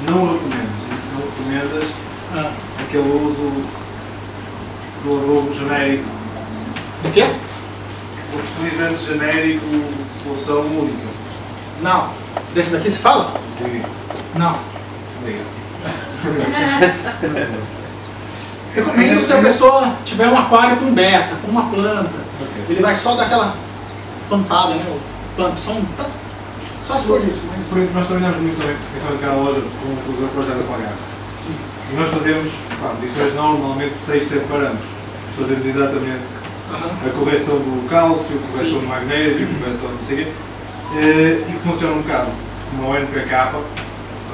[SPEAKER 3] Não recomendo. Não recomendas aquele uso do adubo genérico.
[SPEAKER 1] O quê?
[SPEAKER 3] O fertilizante genérico, solução única.
[SPEAKER 1] Não. Desse daqui se fala?
[SPEAKER 3] Sim.
[SPEAKER 1] Não.
[SPEAKER 3] Obrigado.
[SPEAKER 1] Recomendo se a pessoa tiver um aquário com beta, com uma planta. Ele vai só dar aquela pampada, né? O pump, só se for isso, mas
[SPEAKER 3] nós trabalhamos muito também, principalmente naquela loja, com os acordos da Salgado.
[SPEAKER 1] Sim.
[SPEAKER 3] E nós fazemos, medições normalmente 6, 7 parâmetros. Fazemos exatamente a correção do cálcio, a correção do magnésio, a correção do não sei o quê, e que funciona um bocado como o NPK.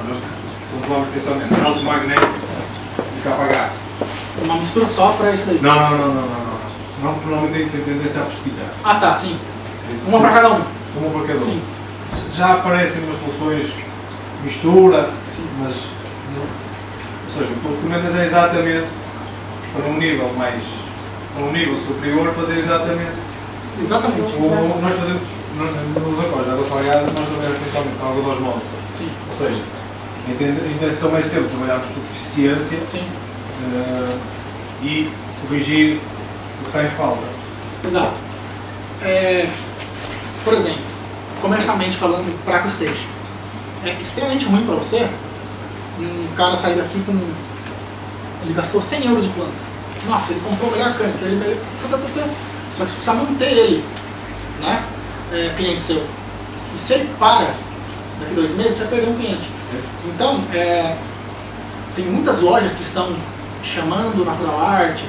[SPEAKER 3] Nós controlamos principalmente cálcio, magnésio e KH.
[SPEAKER 1] Uma mistura só para isso daí?
[SPEAKER 3] Não. Não, porque normalmente tem tendência a precipitar.
[SPEAKER 1] Ah, tá, sim. Uma para cada um?
[SPEAKER 3] Uma para cada um.
[SPEAKER 1] Sim.
[SPEAKER 3] Já aparecem umas soluções mistura,
[SPEAKER 1] sim.
[SPEAKER 3] Mas não, ou seja, o que tu recomendas é exatamente para um nível superior fazer exatamente.
[SPEAKER 1] Exatamente.
[SPEAKER 3] Nós fazemos nos acordes da água salgada, nós trabalhamos principalmente com a água de osmose.
[SPEAKER 1] Sim.
[SPEAKER 3] Ou seja, a intenção é sempre trabalharmos com eficiência e corrigir o que está em falta.
[SPEAKER 1] Exato. Por exemplo, comercialmente falando, para a stage. É extremamente ruim para você um cara sair daqui com... Ele gastou 100 euros de planta. Nossa, ele comprou o melhor canister, só que você precisa manter ele, né? Cliente seu. E se ele para daqui 2 meses, você vai perder um cliente. Então, tem muitas lojas que estão chamando o Natural Art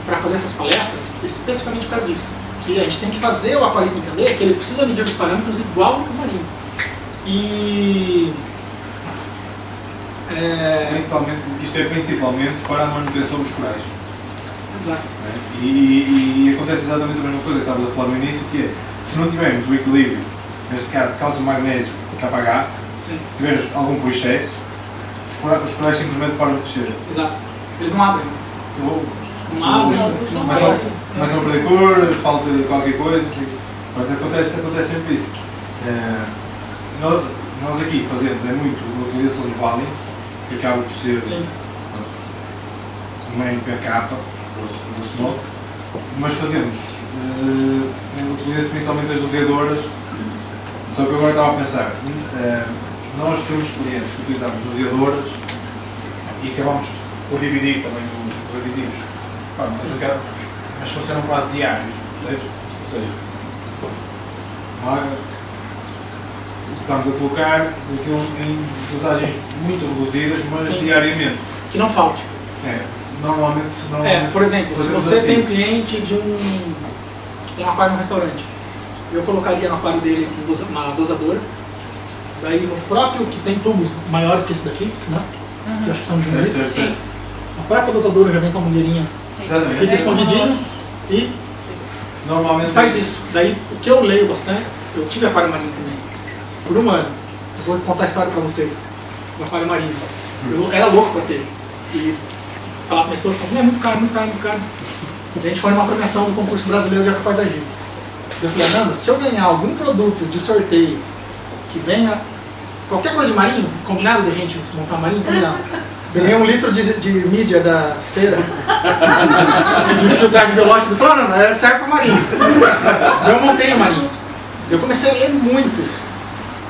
[SPEAKER 1] para fazer essas palestras, especificamente por causa disso. Que a gente tem que fazer o aquarista entender que ele precisa medir os parâmetros igual que o marinho. E...
[SPEAKER 3] Isto é principalmente para a manutenção dos corais.
[SPEAKER 1] Exato.
[SPEAKER 3] E acontece exatamente a mesma coisa que estávamos a falar no início, que é, se não tivermos o equilíbrio, neste caso cálcio, magnésio e KH, se tivermos algum por excesso, os corais simplesmente param de crescer.
[SPEAKER 1] Exato. Eles não abrem. Não abrem, não
[SPEAKER 3] começam a perder cor, falta qualquer coisa. Acontece sempre isso. Nós aqui fazemos muito a utilização do Valium, que acaba por ser uma NPK, mas fazemos, utiliza-se principalmente as doseadoras, só que agora estava a pensar, nós temos clientes que utilizamos doseadoras e acabamos por dividir também os aditivos, mas funcionam quase diários, ou seja, estamos a colocar aquilo em dosagens muito reduzidas, mas diariamente.
[SPEAKER 1] Que não falte.
[SPEAKER 3] Normalmente
[SPEAKER 1] por exemplo, se você tem um cliente que tem um aquário no restaurante, eu colocaria no aquário dele uma dosadora, daí no próprio, que tem tubos maiores que esse daqui, né? Que eu acho que são de 1 litro. A própria dosadora já vem com a mangueirinha, fica escondidinho e
[SPEAKER 3] normalmente
[SPEAKER 1] faz isso. Daí o que eu leio bastante, eu tive aquário marinho também, por 1 ano. Eu vou contar a história pra vocês do aquário marinho. Eu era louco pra ter. E falava pra minha esposa, é muito caro, muito caro, muito caro. E a gente foi numa premiação do concurso brasileiro de aquapaisagismo. Eu falei, Nanda, se eu ganhar algum produto de sorteio que venha, qualquer coisa de marinho, combinado de gente montar marinho, combinado. Ganhei 1 litro de mídia da cera, de filtragem biológica. Eu falei, Nanda, serve para marinho. Eu montei o marinho. Eu comecei a ler muito.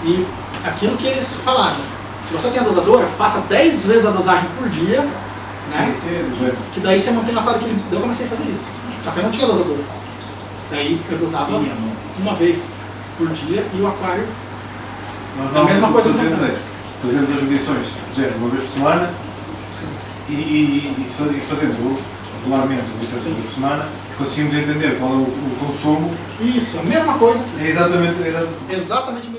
[SPEAKER 1] E aquilo que eles falaram, se você tem a dosadora, faça 10 vezes a dosagem por dia, né? Que daí você mantém o aquário equilibrado. Eu comecei a fazer isso. Só que eu não tinha dosadora. Daí eu dosava 1 vez por dia e o aquário
[SPEAKER 3] nós
[SPEAKER 1] a mesma coisa
[SPEAKER 3] fazemos as medições de 1 vez por semana e fazendo regularmente uma vez por semana, conseguimos entender qual é o consumo.
[SPEAKER 1] Isso, a mesma coisa.
[SPEAKER 3] É exatamente.
[SPEAKER 1] Exatamente.